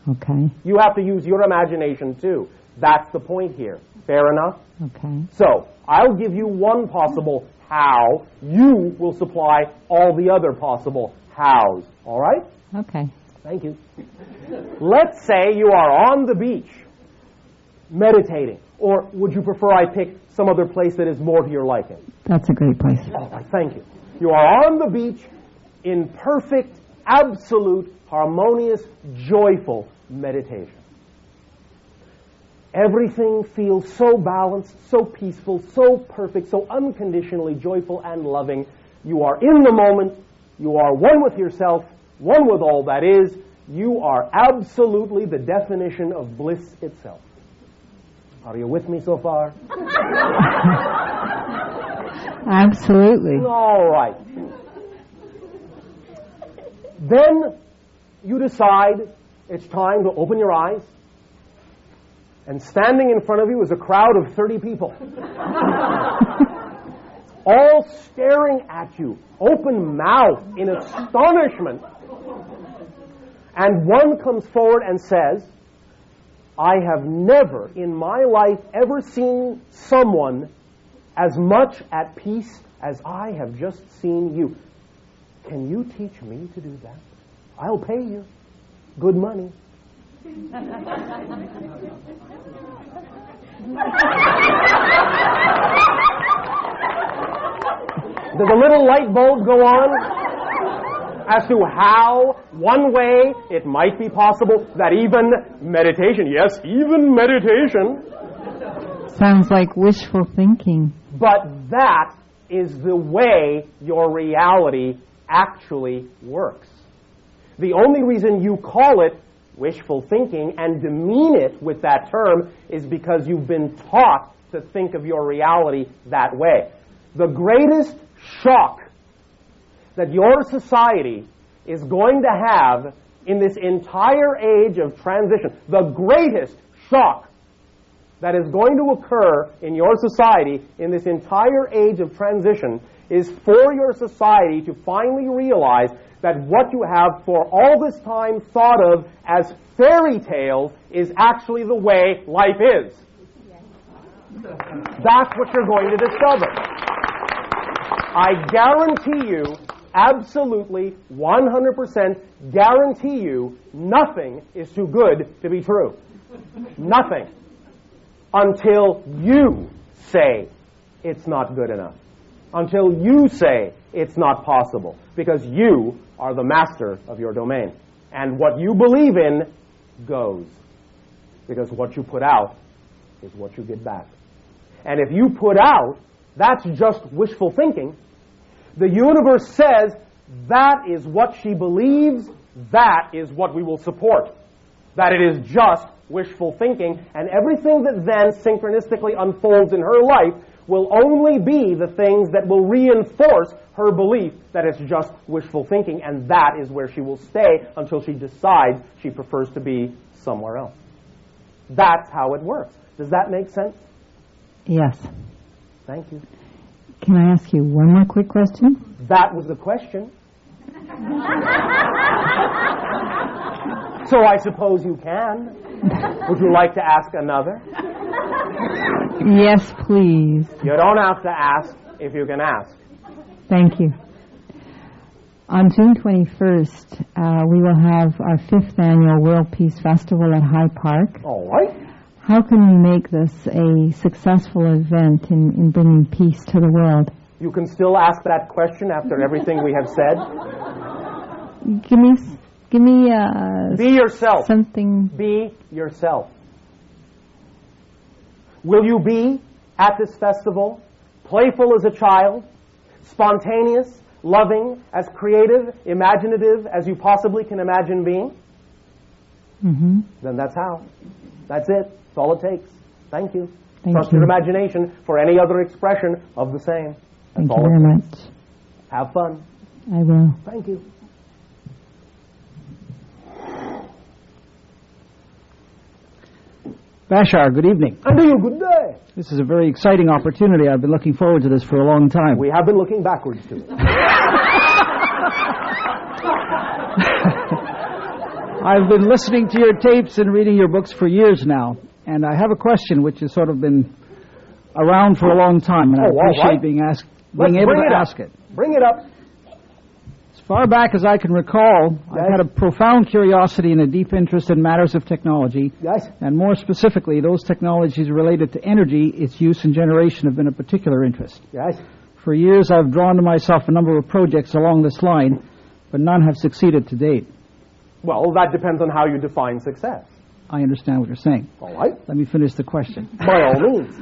[SPEAKER 9] Okay.
[SPEAKER 2] You have to use your imagination too. That's the point here. Fair enough?
[SPEAKER 9] Okay.
[SPEAKER 2] So, I'll give you one possible how. You will supply all the other possible hows. All right?
[SPEAKER 9] Okay.
[SPEAKER 2] Thank you. Let's say you are on the beach meditating. Or would you prefer I pick some other place that is more to your liking?
[SPEAKER 9] That's a great place.
[SPEAKER 2] All right, thank you. You are on the beach in perfect, absolute, harmonious, joyful meditation. Everything feels so balanced, so peaceful, so perfect, so unconditionally joyful and loving. You are in the moment. You are one with yourself, one with all that is. You are absolutely the definition of bliss itself. Are you with me so far?
[SPEAKER 9] Absolutely.
[SPEAKER 2] All right. Then you decide it's time to open your eyes, and standing in front of you is a crowd of 30 people. All staring at you, open mouth, in astonishment. And one comes forward and says, I have never in my life ever seen someone as much at peace as I have just seen you. Can you teach me to do that? I'll pay you good money. Does a little light bulb go on as to how, one way, it might be possible that even meditation, yes, even meditation.
[SPEAKER 9] Sounds like wishful thinking.
[SPEAKER 2] But that is the way your reality actually works. The only reason you call it wishful thinking and demean it with that term is because you've been taught to think of your reality that way. The greatest shock that your society is going to have in this entire age of transition, the greatest shock that is going to occur in your society in this entire age of transition is for your society to finally realize that what you have for all this time thought of as fairy tales is actually the way life is. That's what you're going to discover. I guarantee you, absolutely, 100% guarantee you, nothing is too good to be true. Nothing. Until you say it's not good enough. Until you say it's not possible. Because you are the master of your domain. And what you believe in goes. Because what you put out is what you get back. And if you put out, that's just wishful thinking. The universe says that is what she believes, that is what we will support. That it is just wishful thinking, and everything that then synchronistically unfolds in her life will only be the things that will reinforce her belief that it's just wishful thinking, and that is where she will stay until she decides she prefers to be somewhere else. That's how it works. Does that make sense?
[SPEAKER 9] Yes.
[SPEAKER 2] Thank you.
[SPEAKER 9] Can I ask you one more quick question?
[SPEAKER 2] That was the question. So I suppose you can. Would you like to ask another?
[SPEAKER 9] Yes, please.
[SPEAKER 2] You don't have to ask if you can ask.
[SPEAKER 9] Thank you. On June 21st, we will have our 5th annual World Peace Festival at High Park.
[SPEAKER 2] All right.
[SPEAKER 9] How can we make this a successful event in bringing peace to the world?
[SPEAKER 2] You can still ask that question after everything we have said.
[SPEAKER 9] Give me
[SPEAKER 2] Be yourself.
[SPEAKER 9] Something.
[SPEAKER 2] Be yourself. Will you be at this festival playful as a child, spontaneous, loving, as creative, imaginative as you possibly can imagine being?
[SPEAKER 9] Mm-hmm.
[SPEAKER 2] Then that's how. That's it. That's all it takes. Thank you.
[SPEAKER 1] Trust your imagination for any other expression of the same.
[SPEAKER 9] Thank you very much.
[SPEAKER 1] Have fun.
[SPEAKER 9] I will.
[SPEAKER 1] Thank you.
[SPEAKER 10] Bashar, good evening.
[SPEAKER 2] And to you, good day.
[SPEAKER 10] This is a very exciting opportunity. I've been looking forward to this for a long time.
[SPEAKER 2] We have been looking backwards to it.
[SPEAKER 10] I've been listening to your tapes and reading your books for years now, and I have a question which has sort of been around for a long time, and I appreciate being able to ask it.
[SPEAKER 2] Bring it up.
[SPEAKER 10] As far back as I can recall, I've had a profound curiosity and a deep interest in matters of technology.
[SPEAKER 2] Yes.
[SPEAKER 10] And more specifically, those technologies related to energy, its use and generation have been a particular interest.
[SPEAKER 2] Yes.
[SPEAKER 10] For years, I've drawn to myself a number of projects along this line, but none have succeeded to date.
[SPEAKER 2] Well, that depends on how you define success.
[SPEAKER 10] I understand what you're saying.
[SPEAKER 2] All right.
[SPEAKER 10] Let me finish the question.
[SPEAKER 2] By all means.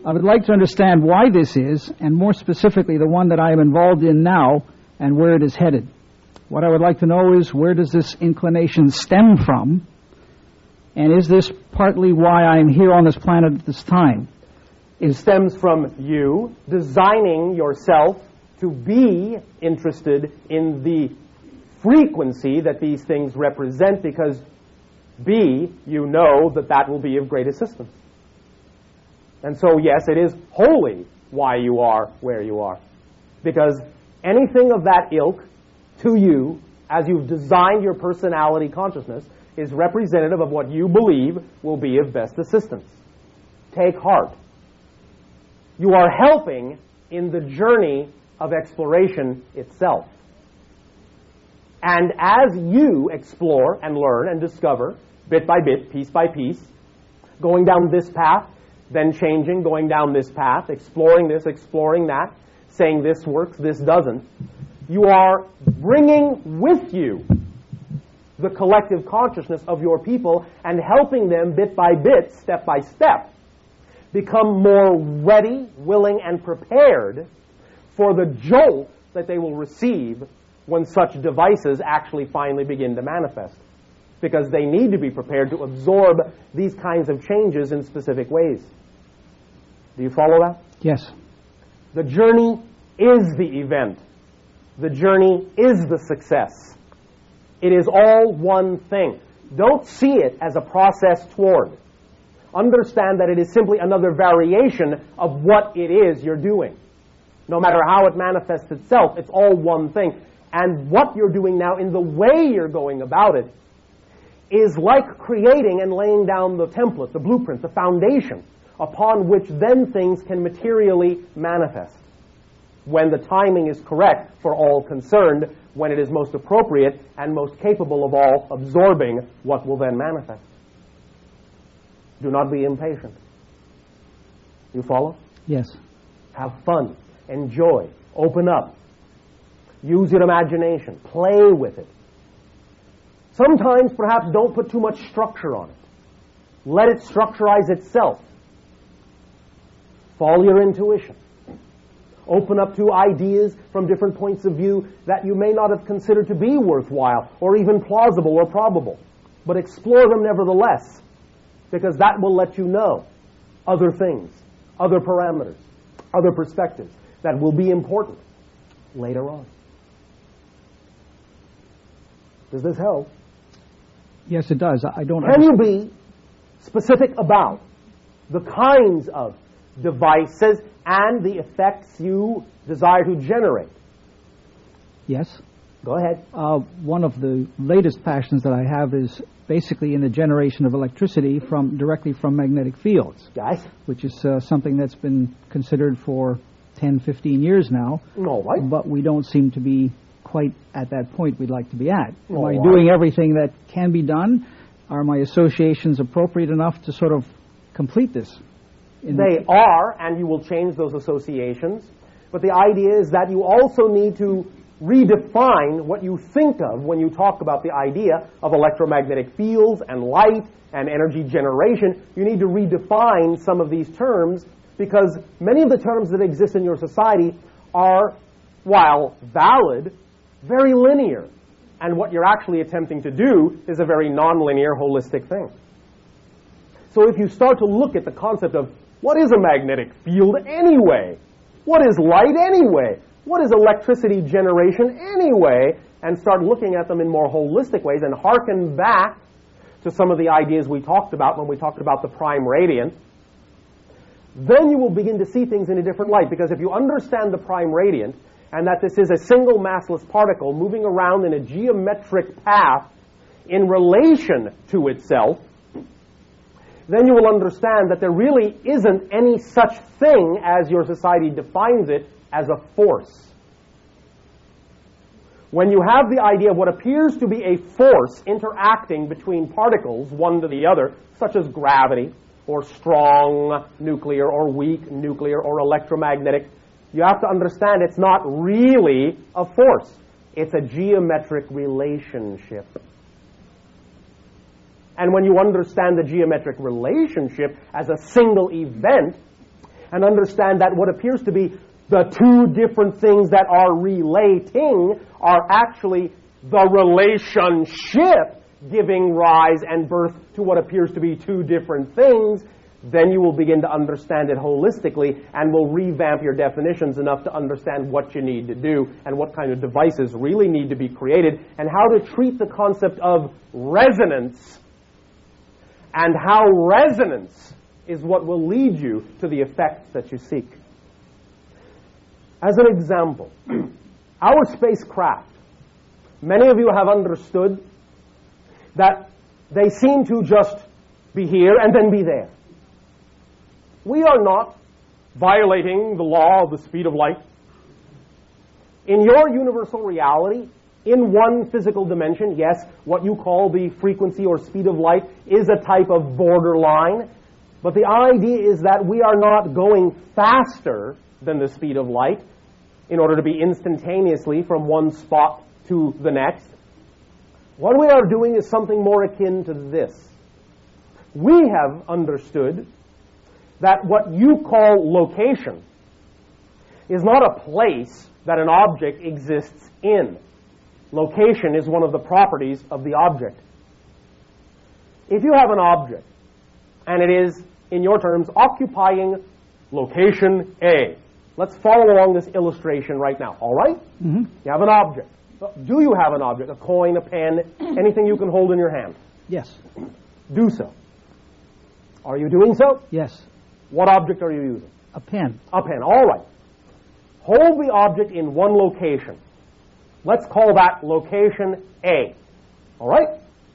[SPEAKER 10] I would like to understand why this is, and more specifically, the one that I am involved in now and where it is headed. What I would like to know is, where does this inclination stem from, and is this partly why I am here on this planet at this time?
[SPEAKER 2] It stems from you designing yourself to be interested in the frequency that these things represent, because B, you know that that will be of great assistance. And so, yes, it is wholly why you are where you are. Because anything of that ilk to you, as you've designed your personality consciousness, is representative of what you believe will be of best assistance. Take heart. You are helping in the journey of exploration itself. And as you explore and learn and discover, bit by bit, piece by piece, going down this path, then changing, going down this path, exploring this, exploring that, saying this works, this doesn't, you are bringing with you the collective consciousness of your people and helping them bit by bit, step by step, become more ready, willing, and prepared for the jolt that they will receive when such devices actually finally begin to manifest. Because they need to be prepared to absorb these kinds of changes in specific ways. Do you follow that?
[SPEAKER 10] Yes.
[SPEAKER 2] The journey is the event. The journey is the success. It is all one thing. Don't see it as a process toward. Understand that it is simply another variation of what it is you're doing. No matter how it manifests itself, it's all one thing. And what you're doing now in the way you're going about it is like creating and laying down the template, the blueprint, the foundation, upon which then things can materially manifest. When the timing is correct for all concerned, when it is most appropriate and most capable of all absorbing what will then manifest. Do not be impatient. You follow?
[SPEAKER 10] Yes.
[SPEAKER 2] Have fun. Enjoy. Open up. Use your imagination. Play with it. Sometimes, perhaps, don't put too much structure on it. Let it structurize itself. Follow your intuition. Open up to ideas from different points of view that you may not have considered to be worthwhile or even plausible or probable. But explore them nevertheless, because that will let you know other things, other parameters, other perspectives that will be important later on. Does this help?
[SPEAKER 10] Yes, it does. I don't.
[SPEAKER 2] Can you be specific about the kinds of devices and the effects you desire to generate?
[SPEAKER 10] Yes.
[SPEAKER 2] Go ahead.
[SPEAKER 10] One of the latest passions that I have is basically in the generation of electricity directly from magnetic fields.
[SPEAKER 2] Yes.
[SPEAKER 10] Which is something that's been considered for 10, 15 years now.
[SPEAKER 2] All right.
[SPEAKER 10] But we don't seem to be quite at that point we'd like to be at. Am I
[SPEAKER 2] right.
[SPEAKER 10] doing everything that can be done? Are my associations appropriate enough to sort of complete this?
[SPEAKER 2] They are, and you will change those associations. But the idea is that you also need to redefine what you think of when you talk about the idea of electromagnetic fields and light and energy generation. You need to redefine some of these terms, because many of the terms that exist in your society are, while valid, very linear. And what you're actually attempting to do is a very nonlinear, holistic thing. So if you start to look at the concept of What is a magnetic field anyway? What is light anyway? What is electricity generation anyway? And start looking at them in more holistic ways and hearken back to some of the ideas we talked about when we talked about the prime radiant. Then you will begin to see things in a different light, because if you understand the prime radiant and that this is a single massless particle moving around in a geometric path in relation to itself, then you will understand that there really isn't any such thing as your society defines it as a force. When you have the idea of what appears to be a force interacting between particles, one to the other, such as gravity, or strong nuclear, or weak nuclear, or electromagnetic, you have to understand it's not really a force. It's a geometric relationship. And when you understand the geometric relationship as a single event, and understand that what appears to be the two different things that are relating are actually the relationship giving rise and birth to what appears to be two different things, then you will begin to understand it holistically and will revamp your definitions enough to understand what you need to do and what kind of devices really need to be created and how to treat the concept of resonance, and how resonance is what will lead you to the effects that you seek. As an example, our spacecraft, many of you have understood that they seem to just be here and then be there. We are not violating the law of the speed of light. In your universal reality, in one physical dimension, yes, what you call the frequency or speed of light is a type of borderline, but the idea is that we are not going faster than the speed of light in order to be instantaneously from one spot to the next. What we are doing is something more akin to this. We have understood that what you call location is not a place that an object exists in. Location is one of the properties of the object. If you have an object, and it is, in your terms, occupying location A. Let's follow along this illustration right now, all right?
[SPEAKER 10] Mm-hmm.
[SPEAKER 2] You have an object. Do you have an object? A coin, a pen, anything you can hold in your hand?
[SPEAKER 10] Yes.
[SPEAKER 2] Do so. Are you doing so?
[SPEAKER 10] Yes.
[SPEAKER 2] What object are you using?
[SPEAKER 10] A pen.
[SPEAKER 2] A pen, all right. Hold the object in one location. Let's call that location A. All right?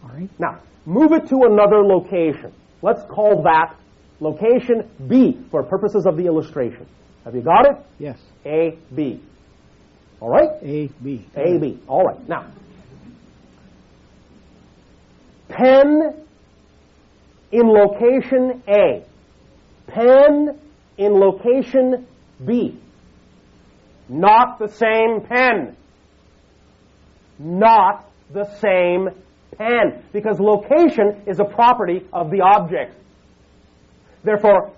[SPEAKER 10] All right.
[SPEAKER 2] Now, move it to another location. Let's call that location B for purposes of the illustration. Have you got it?
[SPEAKER 10] Yes.
[SPEAKER 2] A, B. All right?
[SPEAKER 10] A, B.
[SPEAKER 2] A, B. All right. Now, pen in location A. Pen in location B. Not the same pen. Not the same pen. Because location is a property of the object. Therefore,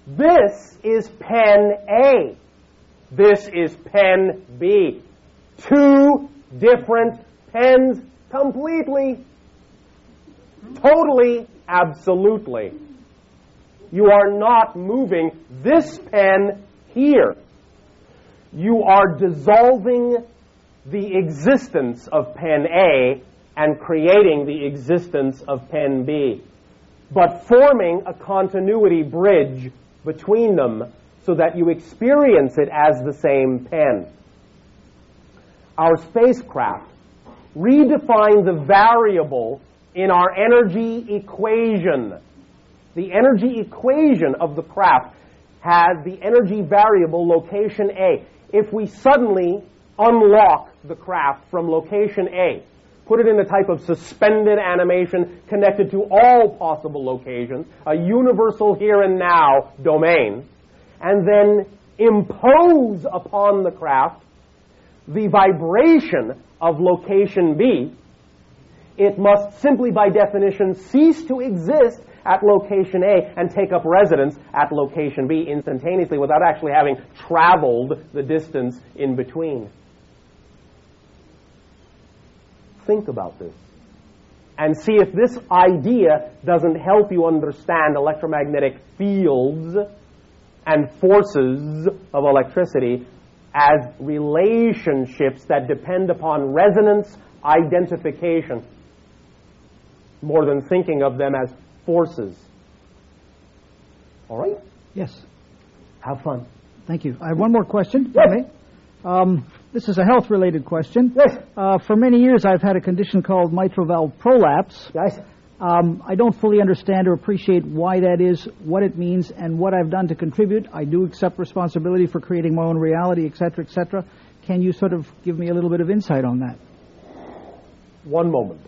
[SPEAKER 2] this is pen A. This is pen B. Two different pens completely. Totally, absolutely. You are not moving this pen here. You are dissolving the existence of pen A and creating the existence of pen B, but forming a continuity bridge between them so that you experience it as the same pen. Our spacecraft redefine the variable in our energy equation. The energy equation of the craft has the energy variable location A. If we suddenly unlock the craft from location A, put it in a type of suspended animation connected to all possible locations, a universal here and now domain, and then impose upon the craft the vibration of location B, it must simply by definition cease to exist at location A and take up residence at location B instantaneously without actually having traveled the distance in between. Think about this and see if this idea doesn't help you understand electromagnetic fields and forces of electricity as relationships that depend upon resonance identification, more than thinking of them as forces. All right?
[SPEAKER 10] Yes.
[SPEAKER 2] Have fun.
[SPEAKER 10] Thank you. I have one more question.
[SPEAKER 2] Yes.
[SPEAKER 10] Okay. This is a health-related question.
[SPEAKER 2] Yes.
[SPEAKER 10] For many years, I've had a condition called mitral valve prolapse.
[SPEAKER 2] Yes.
[SPEAKER 10] I don't fully understand or appreciate why that is, what it means, and what I've done to contribute. I do accept responsibility for creating my own reality, etc., etc. Can you sort of give me a little bit of insight on that?
[SPEAKER 2] One moment.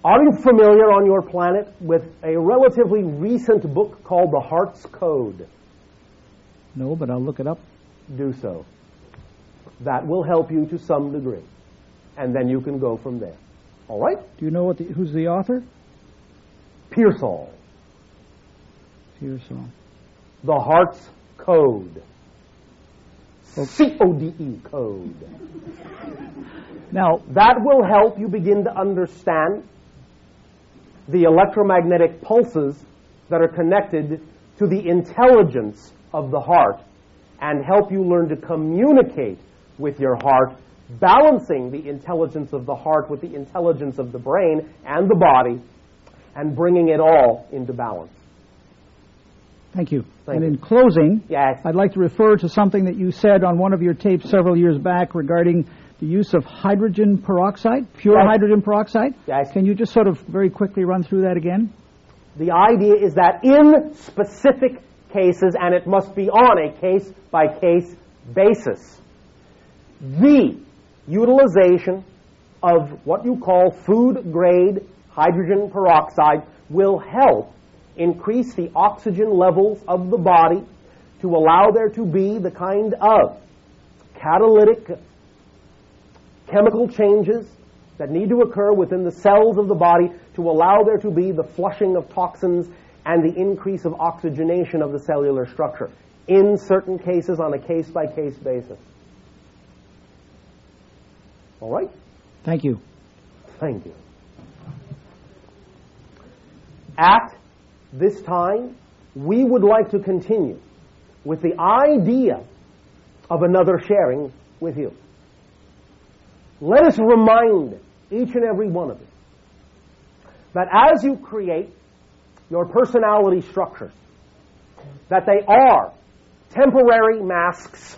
[SPEAKER 2] Are you familiar on your planet with a relatively recent book called The Heart's Code?
[SPEAKER 10] No, but I'll look it up.
[SPEAKER 2] Do so. That will help you to some degree. And then you can go from there. All right?
[SPEAKER 10] Do you know who's the author?
[SPEAKER 2] Pearsall.
[SPEAKER 10] Pearsall.
[SPEAKER 2] The Heart's Code. C-O-D-E, code. Now, that will help you begin to understand the electromagnetic pulses that are connected to the intelligence of the heart and help you learn to communicate with your heart, balancing the intelligence of the heart with the intelligence of the brain and the body and bringing it all into balance.
[SPEAKER 10] Thank you.
[SPEAKER 2] Thank you.
[SPEAKER 10] In closing,
[SPEAKER 2] yes,
[SPEAKER 10] I'd like to refer to something that you said on one of your tapes several years back regarding the use of hydrogen peroxide, pure
[SPEAKER 2] yes,
[SPEAKER 10] hydrogen peroxide.
[SPEAKER 2] Yes.
[SPEAKER 10] Can you just sort of very quickly run through that again?
[SPEAKER 2] The idea is that in specific cases, and it must be on a case-by-case basis, the utilization of what you call food-grade hydrogen peroxide will help increase the oxygen levels of the body to allow there to be the kind of catalytic chemical changes that need to occur within the cells of the body to allow there to be the flushing of toxins and the increase of oxygenation of the cellular structure in certain cases on a case-by-case basis. All right?
[SPEAKER 10] Thank you.
[SPEAKER 2] Thank you. At this time, we would like to continue with the idea of another sharing with you. Let us remind each and every one of you that as you create your personality structures, that they are temporary masks.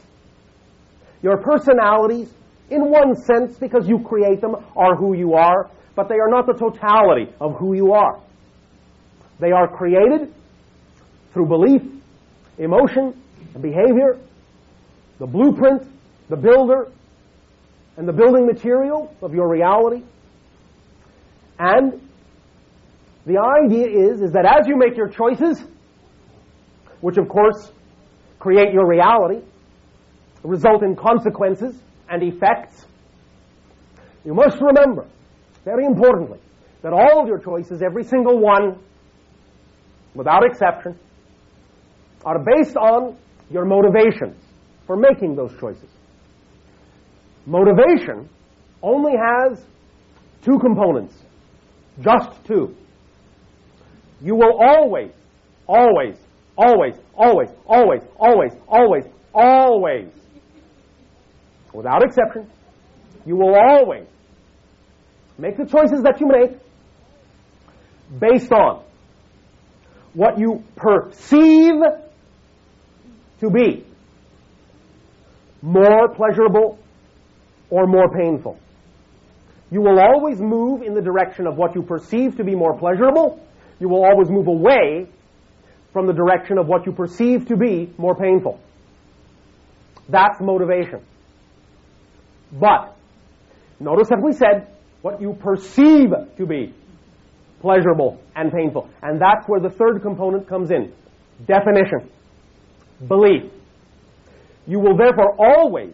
[SPEAKER 2] Your personalities, in one sense, because you create them, are who you are, but they are not the totality of who you are. They are created through belief, emotion, and behavior, the blueprint, the builder, and the building material of your reality. And the idea is that as you make your choices, which of course create your reality, result in consequences and effects, you must remember, very importantly, that all of your choices, every single one, without exception, are based on your motivations for making those choices. Motivation only has two components, just two. You will always, always, always, always, always, always, always, always, without exception, you will always make the choices that you make based on what you perceive to be more pleasurable or more painful. You will always move in the direction of what you perceive to be more pleasurable. You will always move away from the direction of what you perceive to be more painful. That's motivation. But notice that we said what you perceive to be pleasurable and painful. And that's where the third component comes in. Definition. Belief. You will therefore always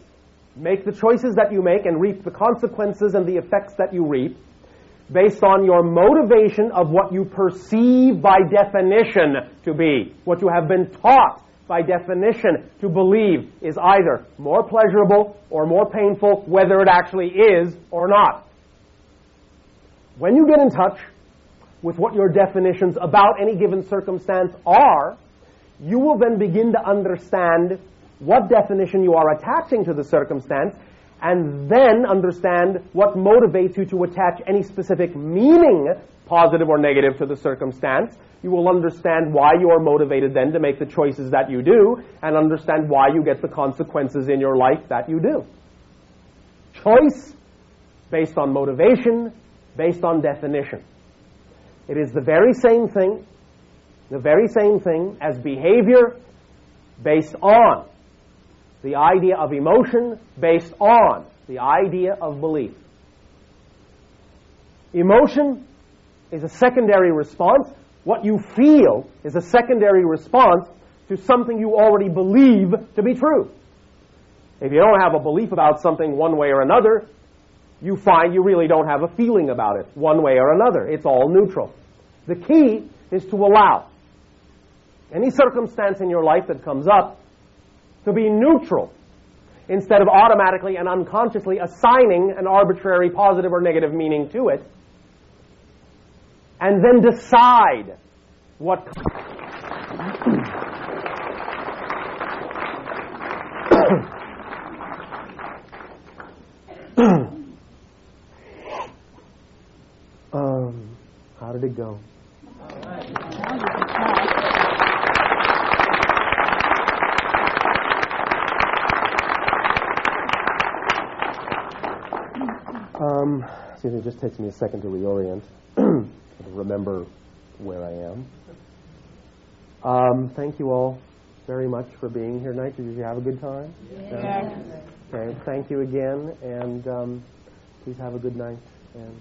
[SPEAKER 2] make the choices that you make and reap the consequences and the effects that you reap based on your motivation of what you perceive by definition to be. What you have been taught by definition to believe is either more pleasurable or more painful, whether it actually is or not. When you get in touch with what your definitions about any given circumstance are, you will then begin to understand what definition you are attaching to the circumstance, and then understand what motivates you to attach any specific meaning, positive or negative, to the circumstance. You will understand why you are motivated then to make the choices that you do, and understand why you get the consequences in your life that you do. Choice based on motivation, based on definition. It is the very same thing as behavior based on the idea of emotion, based on the idea of belief. Emotion is a secondary response. What you feel is a secondary response to something you already believe to be true. If you don't have a belief about something one way or another, you find you really don't have a feeling about it one way or another. It's all neutral. The key is to allow any circumstance in your life that comes up to be neutral, instead of automatically and unconsciously assigning an arbitrary positive or negative meaning to it, and then decide what how did it go? Excuse me, it just takes me a second to reorient, to remember where I am. Thank you all very much for being here tonight. Did you have a good time?
[SPEAKER 7] Yes.
[SPEAKER 2] Okay, thank you again, and please have a good night. And